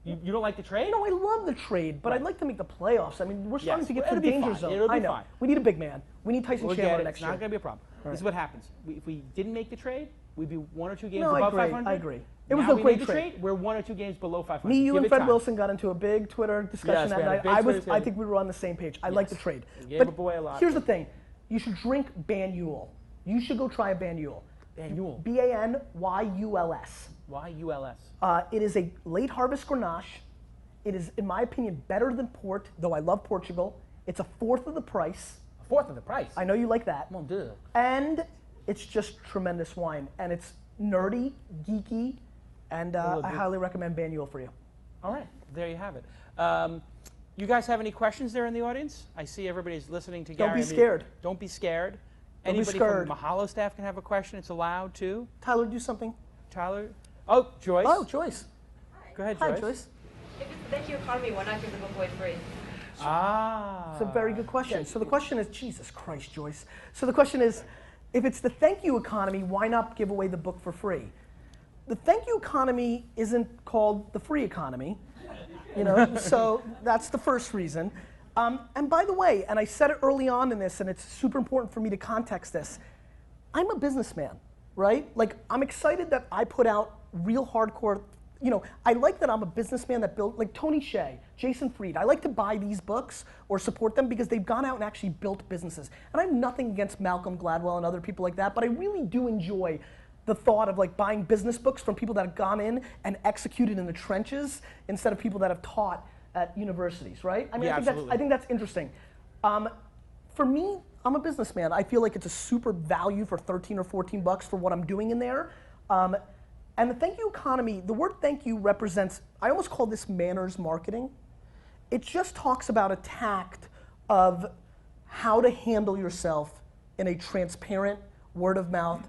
You don't like the trade? No, I love the trade, but I'd like to make the playoffs. I mean, we're starting Yes, to get it'll to the be danger fine. zone. It'll be I know. fine. We need a big man. We need Tyson We'll Chandler get it. next It's not year. going to be a problem. This is what happens. If we didn't make the trade, we'd be 1 or 2 games No, I above agree. 500. I agree. It was Now a we great made the trade. We're 1 or 2 games below 500. Me, you, Give and it Fred time. Wilson got into a big Twitter discussion Yes, we that had a night. big I Twitter I discussion. think we were on the same page. I like the trade. We gave But a boy a lot. here's the thing. You should drink Banyul. You should go try a Banyul. Banyul. Banyuls. Y-U-L-S. It is a late harvest Grenache. It is, in my opinion, better than port, though I love Portugal. It's a fourth of the price. A fourth of the price. I know you like that. Mon Dieu. And it's just tremendous wine. And it's nerdy, geeky, and I highly recommend Banyul for you. All right, there you have it. You guys have any questions there in the audience? I see everybody's listening to Gary. Don't be scared. Don't be scared. Don't be Anybody scared. from Mahalo staff can have a question. It's allowed too. Tyler, do something. Tyler? Oh, Joyce. Oh, Joyce. Go ahead, Hi, Joyce. Joyce. If it's the thank you economy, why not give the book away free? Ah. It's a very good question. So the question is, Jesus Christ, Joyce. So the question is, if it's the thank you economy, why not give away the book for free? The thank you economy isn't called the free economy, you know, so that's the first reason. And by the way, and I said it early on in this, and it's super important for me to context this, I'm a businessman, right? Like, I'm excited that I put out real hardcore, you know, I like that I'm a businessman that built, like Tony Hsieh, Jason Fried. I like to buy these books or support them because they've gone out and actually built businesses. And I have nothing against Malcolm Gladwell and other people like that, but I really do enjoy the thought of like buying business books from people that have gone in and executed in the trenches instead of people that have taught at universities, right? I mean, Yeah, I think that's interesting. For me, I'm a businessman. I feel like it's a super value for 13 or 14 bucks for what I'm doing in there. And the thank you economy, the word thank you represents, I almost call this manners marketing. It just talks about a tact of how to handle yourself in a transparent, word of mouth,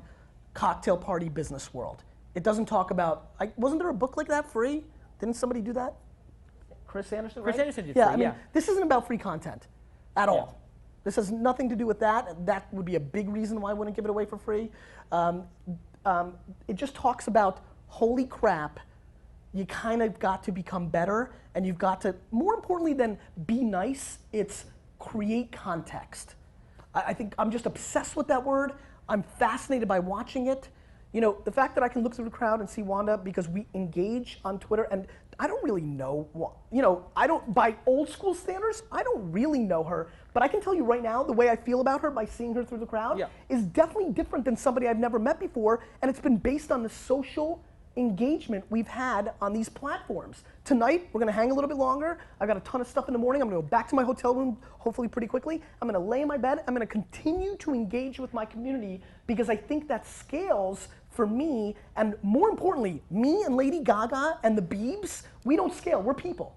cocktail party business world. It doesn't talk about, wasn't there a book like that free? Didn't somebody do that? Chris Anderson, Chris right? Anderson did yeah, free, I mean, yeah. this isn't about free content at all. This has nothing to do with that. That would be a big reason why I wouldn't give it away for free. It just talks about, holy crap, you kind of got to become better, and you've got to, more importantly than be nice, it's create context. I think I'm just obsessed with that word. I'm fascinated by watching it. You know, the fact that I can look through the crowd and see Wanda because we engage on Twitter, and I don't really know, you know, I don't, by old school standards, I don't really know her, but I can tell you right now, the way I feel about her by seeing her through the crowd Yeah. is definitely different than somebody I've never met before, and it's been based on the social engagement we've had on these platforms. Tonight, we're gonna hang a little bit longer. I got a ton of stuff in the morning. I'm gonna go back to my hotel room, hopefully pretty quickly. I'm gonna lay in my bed. I'm gonna continue to engage with my community because I think that scales for me, and more importantly, me and Lady Gaga and the Biebs, we don't scale, we're people,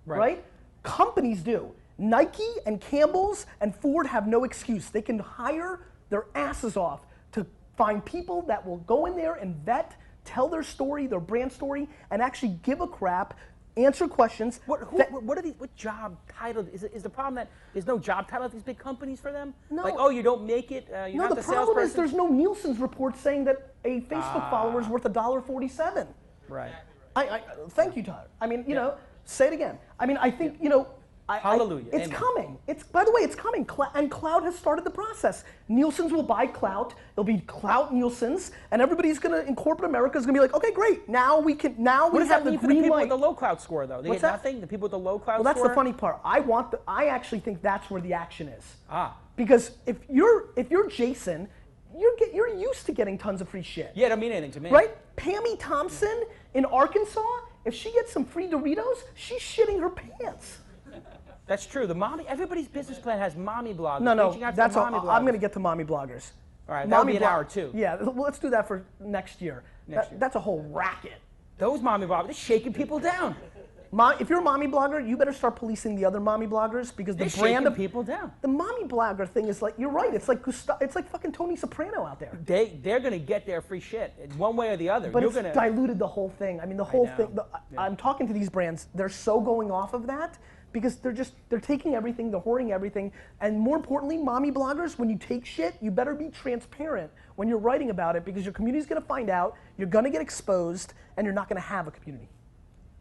right? Companies do. Nike and Campbell's and Ford have no excuse. They can hire their asses off to find people that will go in there and vet, tell their story, their brand story, and actually give a crap, answer questions. What job title is the problem that there's no job title at these big companies for them? No. Like, oh, you don't make it. You're No, not the the problem is salesperson. there's no Nielsen's report saying that a Facebook follower is worth $1.47. Right. Thank you, Tyler. I mean, you know, say it again. I mean, I think, you know, Hallelujah. It's Amen. coming. By the way, it's coming. And Cloud has started the process. Nielsen's will buy Clout. It'll be Clout Nielsen's, and everybody's gonna in corporate America is gonna be like, okay, great. Now we What have does that the mean for the green people light. with the low cloud score, though? They What's get that? nothing. The people with the low cloud Well, that's score. the funny part. I actually think that's where the action is. Ah. Because if you're Jason, you're used to getting tons of free shit. Yeah, it don't mean anything to me. Right? Pammy Thompson in Arkansas, if she gets some free Doritos, she's shitting her pants. That's true. Everybody's business plan has mommy bloggers. No, reaching out to that's the all. mommy I'm bloggers. going to get to mommy bloggers. All right, that'll be an blog- hour too. Yeah, well, let's do that for next year. Next year. That's a whole racket. Those mommy bloggers, they're shaking people down. If you're a mommy blogger, you better start policing the other mommy bloggers because the They're brand shaking of people down. the mommy blogger thing is like, you're right. It's like it's like fucking Tony Soprano out there. They're gonna get their free shit one way or the other. But You're it's gonna. diluted the whole thing. I mean, the whole know. thing. I'm talking to these brands. They're so going off of that because they're taking everything, they're hoarding everything, and more importantly, mommy bloggers, when you take shit, you better be transparent when you're writing about it because your community's gonna find out, you're gonna get exposed, and you're not gonna have a community.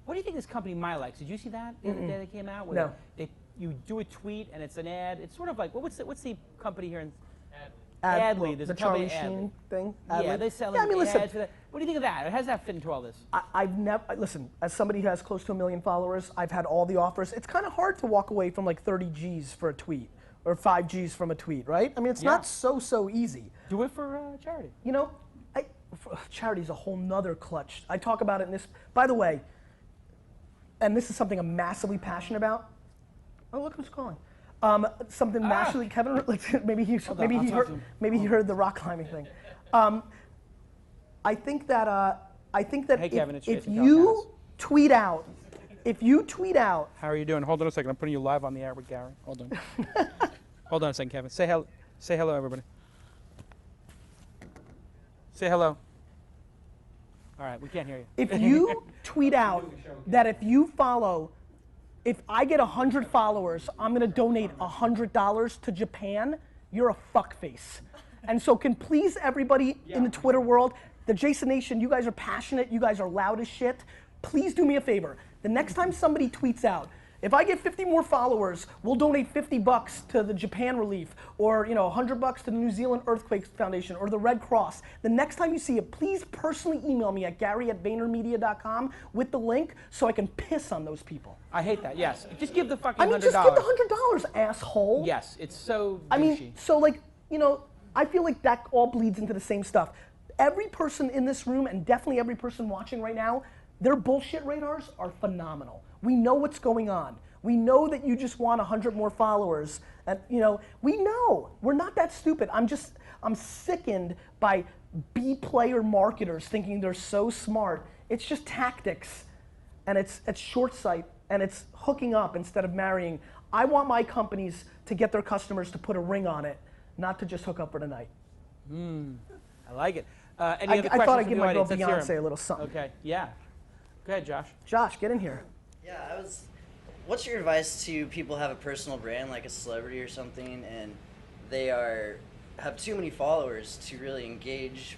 What do you think this company MyLikes? Did you see that the other day they came out? Where No. You do a tweet and it's an ad. It's sort of like what's the company here in Adley, There's the a company Charlie Adley. Sheen thing. Yeah, Adley. they sell Yeah, I mean, listen, ads for that. What do you think of that? How does that fit into all this? I've never, listen, as somebody who has close to 1 million followers, I've had all the offers. It's kind of hard to walk away from like 30 G's for a tweet or 5 G's from a tweet, right? I mean, it's not so easy. Do it for charity. You know, charity's a whole nother clutch. I talk about it in this, by the way, and this is something I'm massively passionate about. Oh, look who's calling. Something massively, Kevin, like, maybe he heard the rock climbing thing. I think that Hey, Kevin, it's if Jason you Calacanis. tweet out, How are you doing? Hold on a second. I'm putting you live on the air with Gary. Hold on. Hold on a second, Kevin. Say hello, everybody. Say hello. All right, we can't hear you. if you tweet out that if I get 100 followers, I'm gonna donate $100 to Japan, you're a fuckface. And so can please everybody in the Twitter world, the Jason Nation, you guys are passionate, you guys are loud as shit. Please do me a favor. The next time somebody tweets out, if I get 50 more followers, we'll donate $50 to the Japan relief, or $100 to the New Zealand Earthquake Foundation, or the Red Cross. The next time you see it, please personally email me at gary@vaynermedia.com with the link so I can piss on those people. I hate that. Yes, just give the fucking I mean, $100. just give the $100, asshole. Yes, it's so. I mean, douchey. so like, I feel like that all bleeds into the same stuff. Every person in this room, and definitely every person watching right now, their bullshit radars are phenomenal. We know what's going on. We know that you just want 100 more followers. And we know. We're not that stupid. I'm sickened by B player marketers thinking they're so smart. It's just tactics. And it's short sight, and it's hooking up instead of marrying. I want my companies to get their customers to put a ring on it, not to just hook up for the night. I like it. Any other I questions thought I'd from give the my girl audience? Let's hear 'em. Beyonce a little something. Okay, yeah. Go ahead, Josh. Josh, get in here. Yeah, what's your advice to people who have a personal brand like a celebrity or something, and they have too many followers to really engage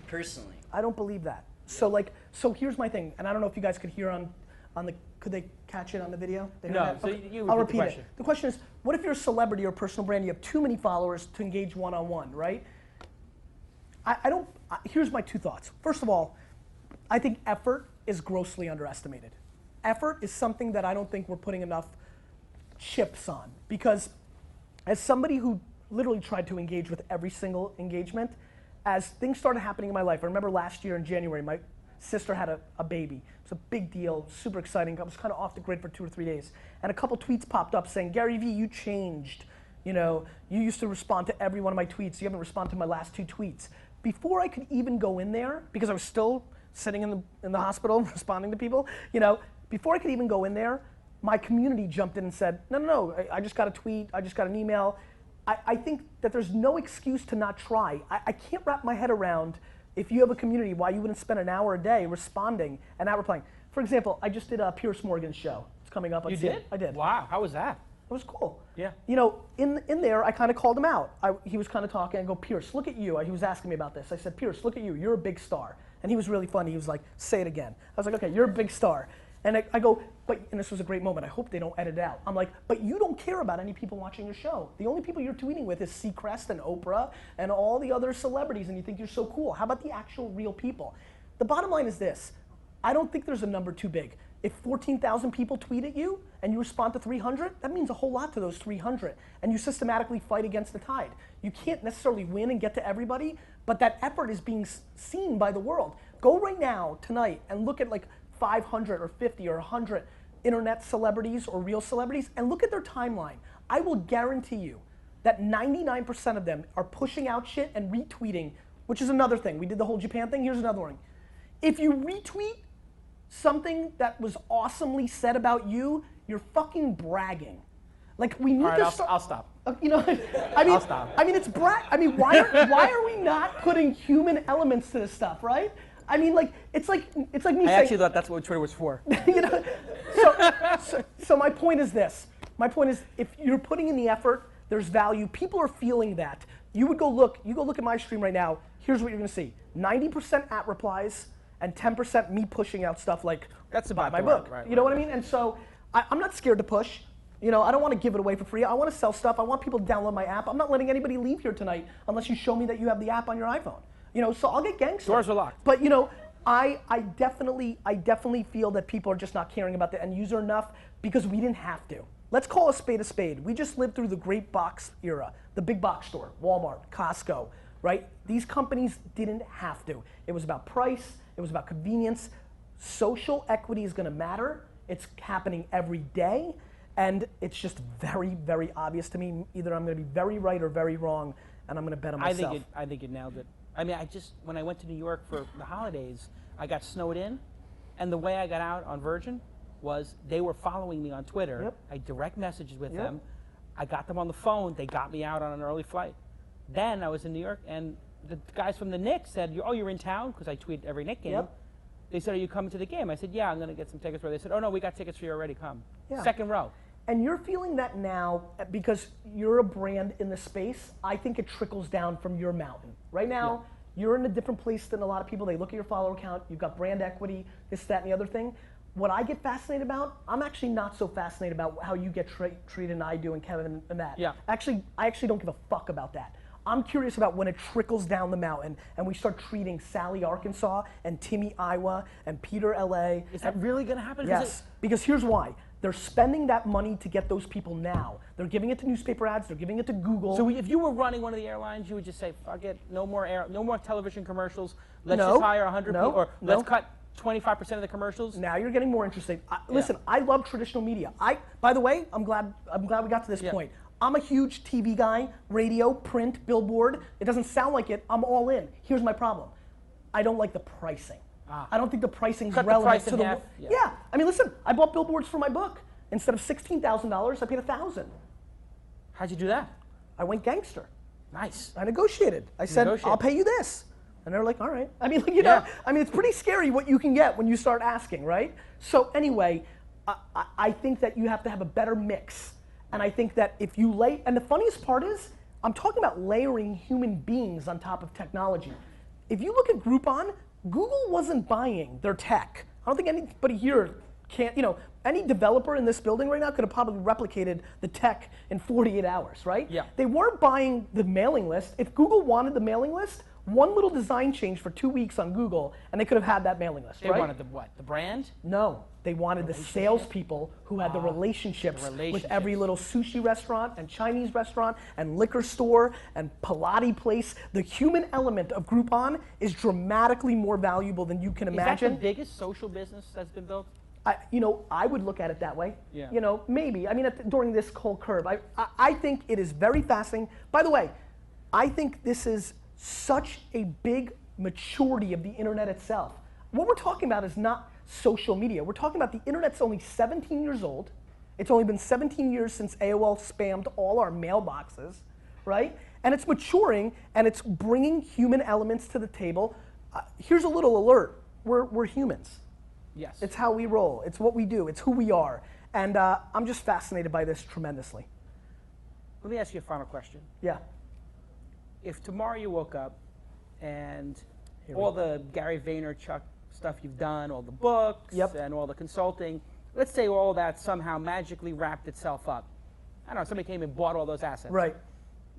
personally? I don't believe that. So here's my thing, and I don't know if you guys could hear on the, could they catch it on the video? They heard No, that? so Okay. you I'll repeat the repeat question. it. The question is, what if you're a celebrity or a personal brand, you have too many followers to engage one-on-one, right? Here's my two thoughts. First of all, I think effort is grossly underestimated. Effort is something that I don't think we're putting enough chips on, because as somebody who literally tried to engage with every single engagement, as things started happening in my life, I remember last year in January, my sister had a baby. It was a big deal, super exciting. I was kind of off the grid for 2 or 3 days. And a couple tweets popped up saying, Gary Vee, you changed. You know, you used to respond to every one of my tweets. You haven't responded to my last 2 tweets. Before I could even go in there, because I was still sitting in the hospital responding to people, you know, before I could even go in there, my community jumped in and said, no, I just got a tweet, I just got an email. I think that there's no excuse to not try. I can't wrap my head around, if you have a community, why you wouldn't spend an hour a day responding and not replying. For example, I just did Piers Morgan's show. It's coming up on You CNN. did? I did. Wow, how was that? It was cool. Yeah. You know, in there, I kind of called him out. He was kind of talking. I go, Pierce, look at you. He was asking me about this. I said, Pierce, look at you. You're a big star. And he was really funny. He was like, say it again. I was like, okay, you're a big star. And I go, and this was a great moment. I hope they don't edit it out. I'm like, but you don't care about any people watching your show. The only people you're tweeting with is Seacrest and Oprah and all the other celebrities, and you think you're so cool. How about the actual real people? The bottom line is this. I don't think there's a number too big. If 14,000 people tweet at you and you respond to 300, that means a whole lot to those 300. And you systematically fight against the tide. You can't necessarily win and get to everybody, but that effort is being seen by the world. Go right now, tonight, and look at like 500 or 50 or 100 internet celebrities or real celebrities and look at their timeline. I will guarantee you that 99% of them are pushing out shit and retweeting, which is another thing. We did the whole Japan thing, here's another one. If you retweet something that was awesomely said about you, you're fucking bragging. Like we need to start. I'll stop. You know, I mean, I'll stop. I mean, it's I mean, why are we not putting human elements to this stuff, right? I mean, like it's like me saying. I actually thought that's what Twitter was for. You know, so my point is this. My point is, if you're putting in the effort, there's value. People are feeling that. You would go look. You go look at my stream right now. Here's what you're gonna see: 90% at replies and 10% me pushing out stuff like That's buy about my the book. right, You know right. what I mean? And so I'm not scared to push. You know, I don't want to give it away for free. I want to sell stuff. I want people to download my app. I'm not letting anybody leave here tonight unless you show me that you have the app on your iPhone. You know, so I'll get gangster. Doors are locked. But you know, I definitely feel that people are just not caring about the end user enough because we didn't have to. Let's call a spade a spade. We just lived through the great box era, the big box store, Walmart, Costco, right? These companies didn't have to. It was about price, it was about convenience. Social equity is gonna matter. It's happening every day, and it's just very, very obvious to me. Either I'm gonna be very right or very wrong, and I'm gonna bet on myself. I think you nailed it. I mean, when I went to New York for the holidays, I got snowed in, and the way I got out on Virgin was they were following me on Twitter. Yep. I direct messages with Yep. them. I got them on the phone. They got me out on an early flight. Then I was in New York, and the guys from the Knicks said, "Oh, you're in town?" Because I tweet every Knicks game. Yep. They said, "Are you coming to the game?" I said, "Yeah, I'm going to get some tickets." They said, "Oh no, we got tickets for you already. Come." Yeah. Second row. And you're feeling that now because you're a brand in the space. I think it trickles down from your mountain. Right now, you're in a different place than a lot of people. They look at your follower count, you've got brand equity, this, that, and the other thing. What I get fascinated about, I'm actually not so fascinated about how you get treated and I do and Kevin and that. Yeah. Actually, I actually don't give a fuck about that. I'm curious about when it trickles down the mountain and we start treating Sally Arkansas and Timmy Iowa and Peter LA. Is that really going to happen? 'Cause Yes, because here's why. They're spending that money to get those people now. They're giving it to newspaper ads, they're giving it to Google. So if you were running one of the airlines, you would just say, "Fuck it, no more television commercials. Let's No, just hire 100 no, people, or no. let's cut 25% of the commercials." Now you're getting more interesting. Listen, I love traditional media. By the way, I'm glad we got to this point. I'm a huge TV guy, radio, print, billboard. It doesn't sound like it, I'm all in. Here's my problem. I don't like the pricing. I don't think the pricing's Cut the relevant price to in the half. Yeah. I mean, listen, I bought billboards for my book. Instead of $16,000, I paid $1,000. How'd you do that? I went gangster. Nice. I negotiated. I said, I'll pay you this. And they're like, all right. I mean, you know, I mean, it's pretty scary what you can get when you start asking, right? So anyway, I think that you have to have a better mix. And I think that if you and the funniest part is, I'm talking about layering human beings on top of technology. If you look at Groupon, Google wasn't buying their tech. I don't think anybody here can't, you know, any developer in this building right now could have probably replicated the tech in 48 hours, right? Yeah. They weren't buying the mailing list. If Google wanted the mailing list, One little design change for 2 weeks on Google, and they could have had that mailing list, They right? wanted the what? The brand? No, they wanted the salespeople who had the relationships with every little sushi restaurant and Chinese restaurant and liquor store and Pilates place. The human element of Groupon is dramatically more valuable than you can Is that imagine. the biggest social business that's been built? I would look at it that way. Yeah. Maybe. I mean, during this whole curve, I think it is very fascinating. By the way, I think this is such a big maturity of the internet itself. What we're talking about is not social media. We're talking about the internet's only 17 years old. It's only been 17 years since AOL spammed all our mailboxes, right? And it's maturing and it's bringing human elements to the table. Here's a little alert. We're humans. Yes. It's how we roll. It's what we do. It's who we are. And I'm just fascinated by this tremendously. Let me ask you a final question. Yeah. If tomorrow you woke up and Here we all the Gary Vaynerchuk stuff you've done, all the books Yep. and all the consulting, let's say all that somehow magically wrapped itself up. I don't know, somebody came and bought all those assets. Right.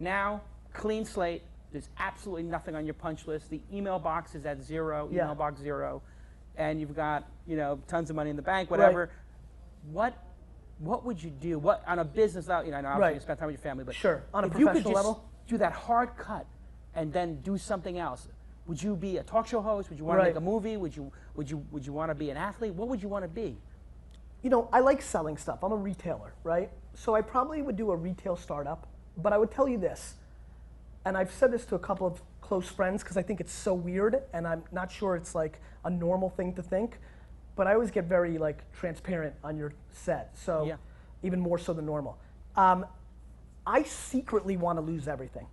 Now, clean slate, there's absolutely nothing on your punch list. The email box is at zero, Yeah. email box zero, and you've got, tons of money in the bank, whatever. What would you do? What on a business level, I know obviously Right. you spend time with your family, but Sure. On a if you could professional just level? do that hard cut and then do something else, would you be a talk show host? Would you want to Right. make a movie? Would you want to be an athlete? What would you want to be? I like selling stuff. I'm a retailer, right? So I probably would do a retail startup, but I would tell you this, and I've said this to a couple of close friends because I think it's so weird and I'm not sure it's like a normal thing to think, but I always get very transparent on your set, so Yeah. even more so than normal. I secretly want to lose everything.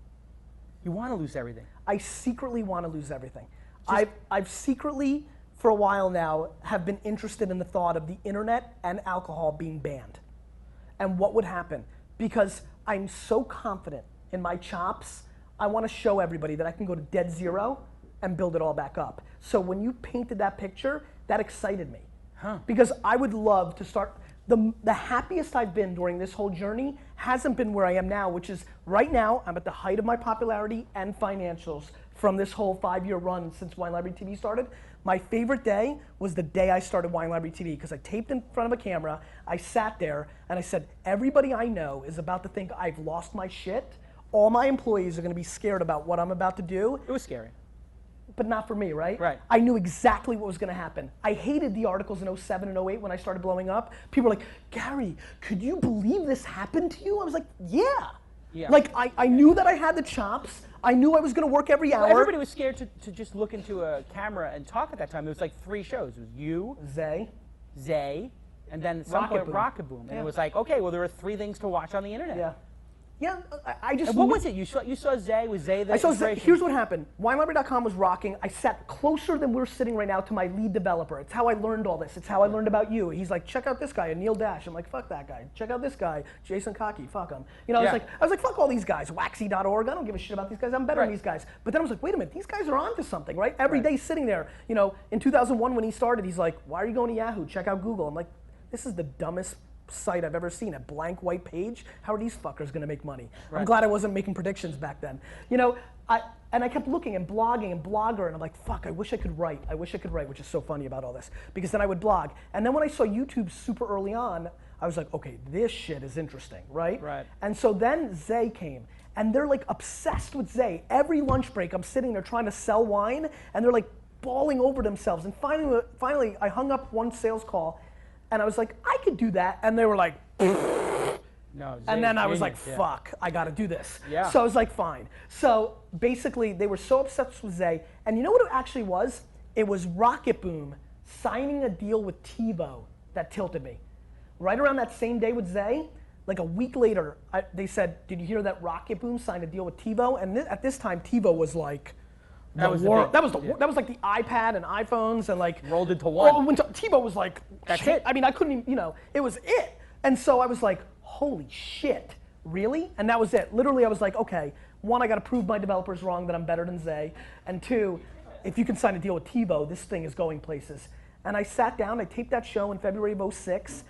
You want to lose everything. I secretly want to lose everything. I've secretly, for a while now, have been interested in the thought of the internet and alcohol being banned. And what would happen? Because I'm so confident in my chops, I want to show everybody that I can go to dead zero and build it all back up. So when you painted that picture, that excited me. Because I would love to start, the happiest I've been during this whole journey hasn't been where I am now, which is right now, I'm at the height of my popularity and financials from this whole 5-year run since Wine Library TV started. My favorite day was the day I started Wine Library TV because I taped in front of a camera, I sat there and I said, everybody I know is about to think I've lost my shit. All my employees are gonna be scared about what I'm about to do. It was scary. But not for me, right? Right. I knew exactly what was going to happen. I hated the articles in 07 and 08 when I started blowing up. People were like, Gary, could you believe this happened to you? I was like, yeah. Yeah. Like, I knew that I had the chops. I knew I was going to work every hour. Well, everybody was scared to just look into a camera and talk at that time. There was like 3 shows. It was you, Zay, and then at some Rocket point Boom. Rocket Boom. And Yeah. it was like, okay, well there are 3 things to watch on the internet. Yeah. Yeah, I just And what knew- was it? You saw Zay? Was Zay the I saw, inspiration? here's what happened. WineLibrary.com was rocking. I sat closer than we're sitting right now to my lead developer. It's how I learned all this. It's how I learned about you. He's like, check out this guy, Neil Dash. I'm like, fuck that guy. Check out this guy, Jason Cocky. Fuck him. I Yeah. was like, fuck all these guys. Waxy.org. I don't give a shit about these guys. I'm better than Right. these guys. But then I was like, wait a minute. These guys are onto something, right? Every day sitting there. In 2001 when he started, he's like, why are you going to Yahoo? Check out Google. I'm like, this is the dumbest site I've ever seen, a blank white page. How are these fuckers gonna make money? I'm Right. glad I wasn't making predictions back then. I kept looking and blogging and Blogger, and I'm like, fuck, I wish I could write. I wish I could write, which is so funny about all this. Because then I would blog. And then when I saw YouTube super early on, I was like, okay, this shit is interesting, right? Right. And so then Zay came, and they're like obsessed with Zay. Every lunch break, I'm sitting there trying to sell wine, and they're like bawling over themselves. And finally, I hung up one sales call, and I was like, I could do that. And they were like, No, Zay's and then I was like, genius, yeah. fuck, I gotta do this. Yeah. So I was like, fine. So basically, they were so obsessed with Zay. And you know what it actually was? It was Rocket Boom signing a deal with TiVo that tilted me. Right around that same day with Zay, like a week later, they said, did you hear that Rocket Boom signed a deal with TiVo? And at this time, TiVo was like, That was the world. big- That was like the iPad and iPhones and like Rolled into one. Oh, when TiVo was like, That's shit. it. I mean, I couldn't even, it was it. And so I was like, holy shit, really? And that was it. Literally, I was like, okay, 1, I got to prove my developers wrong that I'm better than Zay, and 2, if you can sign a deal with TiVo, this thing is going places. And I sat down, I taped that show in February of '06,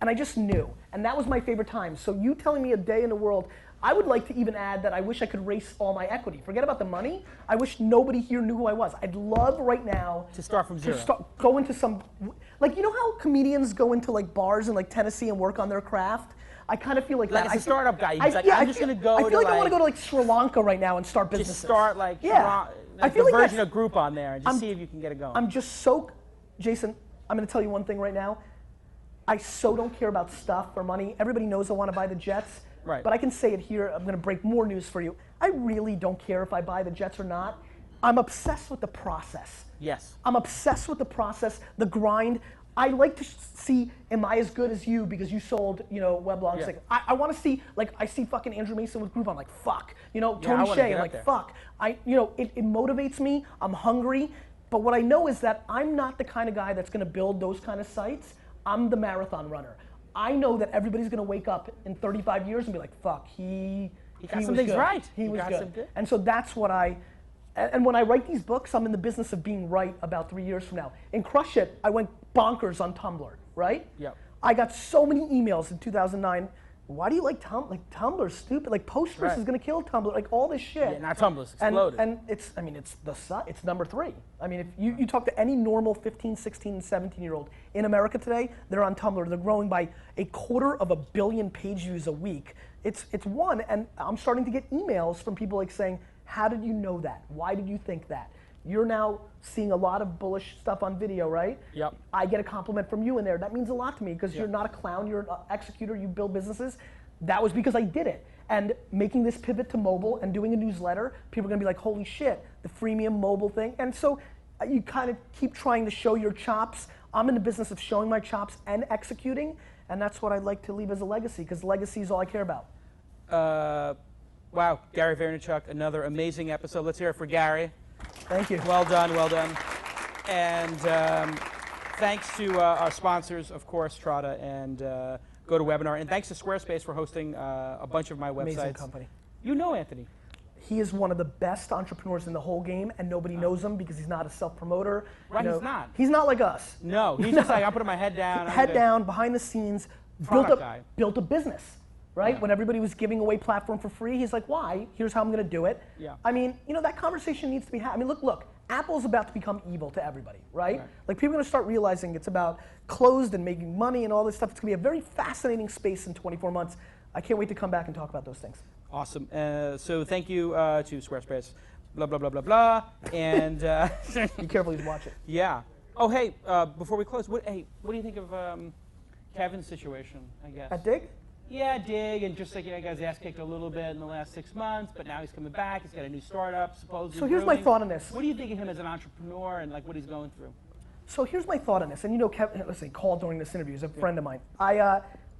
and I just knew. And that was my favorite time. So you telling me a day in the world, I would like to even add that I wish I could race all my equity. Forget about the money. I wish nobody here knew who I was. I'd love right now To start from zero. go into some, like, you know how comedians go into like bars in like Tennessee and work on their craft? I kind of feel like Like that. as a startup guy, he's like, yeah, I'm just gonna go I feel to like I want to go to like Sri Lanka right now and start businesses. just start like, yeah. I like feel the like version that's- of Groupon there and just see if you can get it going. I'm just so, Jason, I'm going to tell you one thing right now. I so don't care about stuff or money. Everybody knows I want to buy the Jets. Right. But I can say it here. I'm going to break more news for you. I really don't care if I buy the Jets or not. I'm obsessed with the process. Yes. I'm obsessed with the process, the grind. I like to see, am I as good as you because you sold, Weblogs? Yeah. Like, I want to see, like, I see fucking Andrew Mason with Groupon, like, fuck. I Tony wanna Shea, get I'm up like, there. fuck. It motivates me. I'm hungry. But what I know is that I'm not the kind of guy that's going to build those kind of sites. I'm the marathon runner. I know that everybody's going to wake up in 35 years and be like, fuck, he got was some things good. right. He He was got good. some good. And so that's what and when I write these books, I'm in the business of being right about 3 years from now. In Crush It, I went bonkers on Tumblr, right? Yep. I got so many emails in 2009. Why do you like Tumblr? Like, Tumblr's stupid. Like, Postgres Right. is gonna kill Tumblr. Like, all this shit. Yeah, now Tumblr's exploded. And it's number 3. I mean, if you talk to any normal 15, 16, and 17-year-old in America today, they're on Tumblr. They're growing by 250 million page views a week. It's one, and I'm starting to get emails from people like saying, how did you know that? Why did you think that? You're now seeing a lot of bullish stuff on video, right? Yep. I get a compliment from you in there. That means a lot to me because you're not a clown, you're an executor, you build businesses. That was because I did it. And making this pivot to mobile and doing a newsletter, people are gonna be like, holy shit, the freemium mobile thing. And so you kind of keep trying to show your chops. I'm in the business of showing my chops and executing, and that's what I'd like to leave as a legacy, because legacy is all I care about. Wow, Gary Vaynerchuk, another amazing episode. Let's hear it for Gary. Thank you. Well done, well done. And thanks to our sponsors, of course, Trada and GoToWebinar. And thanks to Squarespace for hosting a bunch of my websites. Amazing company. You know Anthony. He is one of the best entrepreneurs in the whole game, and nobody knows him because he's not a self-promoter. Right, he's not. He's not like us. No, he's just like, I'm putting my head down. I'm Head gonna- down, behind the scenes, Product guy. built a business, right? Yeah. When everybody was giving away platform for free, he's like, why? Here's how I'm gonna do it. Yeah. I mean, that conversation needs to be had. I mean, look, Apple's about to become evil to everybody, right? Right. Like, people are gonna start realizing it's about closed and making money and all this stuff. It's gonna be a very fascinating space in 24 months. I can't wait to come back and talk about those things. Awesome. So thank you to Squarespace. Blah, blah, blah, blah, blah. And Be careful who's watching. yeah. Oh, hey, before we close, what do you think of Kevin's situation, I guess? At Dig? Yeah, Dig, and just like, got his ass kicked a little bit in the last 6 months, but now he's coming back. He's got a new startup, supposedly. So here's my brewing. thought on this. What do you think of him as an entrepreneur and like what he's going through? So here's my thought on this, and Kevin, listen, called during this interview, he's a friend of mine.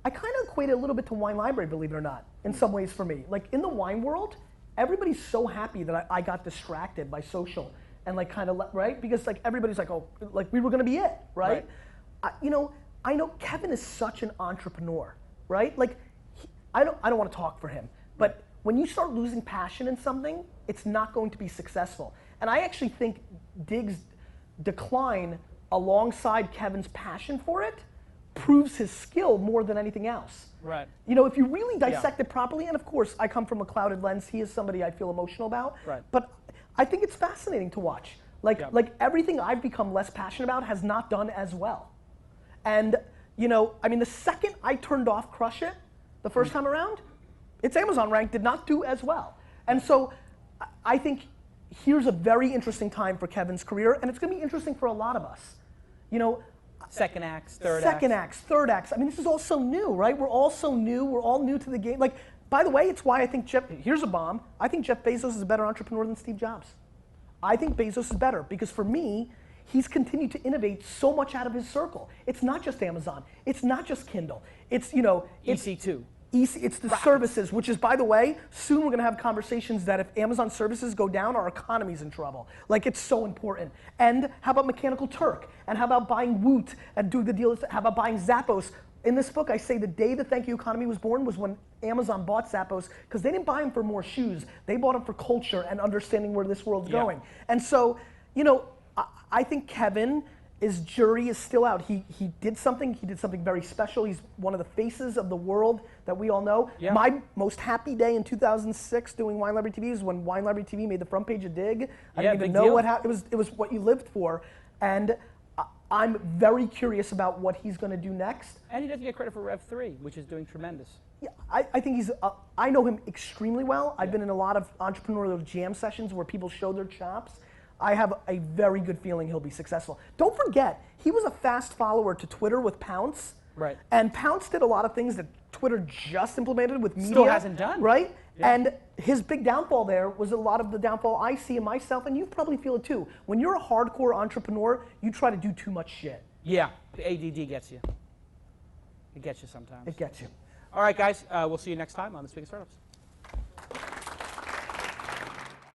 I kind of equate it a little bit to Wine Library, believe it or not, in some ways for me. Like, in the wine world, everybody's so happy that I got distracted by social and like kind of, right? Because like everybody's like, oh, like we were gonna be it, right? I know Kevin is such an entrepreneur, right? Like, I don't want to talk for him, but when you start losing passion in something, it's not going to be successful. And I actually think Dig's decline alongside Kevin's passion for it proves his skill more than anything else. Right. If you really dissect it properly, and of course, I come from a clouded lens, he is somebody I feel emotional about. Right. But I think it's fascinating to watch. Like everything I've become less passionate about has not done as well. And, the second I turned off Crush It, the first time around, its Amazon rank did not do as well. And so I think here's a very interesting time for Kevin's career, and it's gonna be interesting for a lot of us. Second acts, third Second acts. acts, third acts. I mean, this is all so new, right? We're all so new. We're all new to the game. Like, by the way, it's why I think here's a bomb. I think Jeff Bezos is a better entrepreneur than Steve Jobs. I think Bezos is better because for me, he's continued to innovate so much out of his circle. It's not just Amazon. It's not just Kindle. It's, it's EC2. It's the services, which is, by the way, soon we're gonna have conversations that if Amazon services go down, our economy's in trouble. Like, it's so important. And how about Mechanical Turk? And how about buying Woot and doing the deal? How about buying Zappos? In this book, I say the day the Thank You Economy was born was when Amazon bought Zappos, because they didn't buy them for more shoes. They bought them for culture and understanding where this world's going. And so, I think Kevin his jury is still out. He did something. He did something very special. He's one of the faces of the world that we all know. Yeah. My most happy day in 2006 doing Wine Library TV is when Wine Library TV made the front page of Dig. I Yeah, didn't even big know deal. what happened. It was what you lived for, and I'm very curious about what he's going to do next. And he doesn't get credit for Rev 3, which is doing tremendous. Yeah, I think he's. I know him extremely well. I've been in a lot of entrepreneurial jam sessions where people show their chops. I have a very good feeling he'll be successful. Don't forget, he was a fast follower to Twitter with Pounce. Right. And Pounce did a lot of things that Twitter just implemented with media. Still hasn't done. Right? Yeah. And his big downfall there was a lot of the downfall I see in myself, and you probably feel it too. When you're a hardcore entrepreneur, you try to do too much shit. Yeah, the ADD gets you. It gets you sometimes. It gets you. All right, guys, we'll see you next time on The Speaking Startups.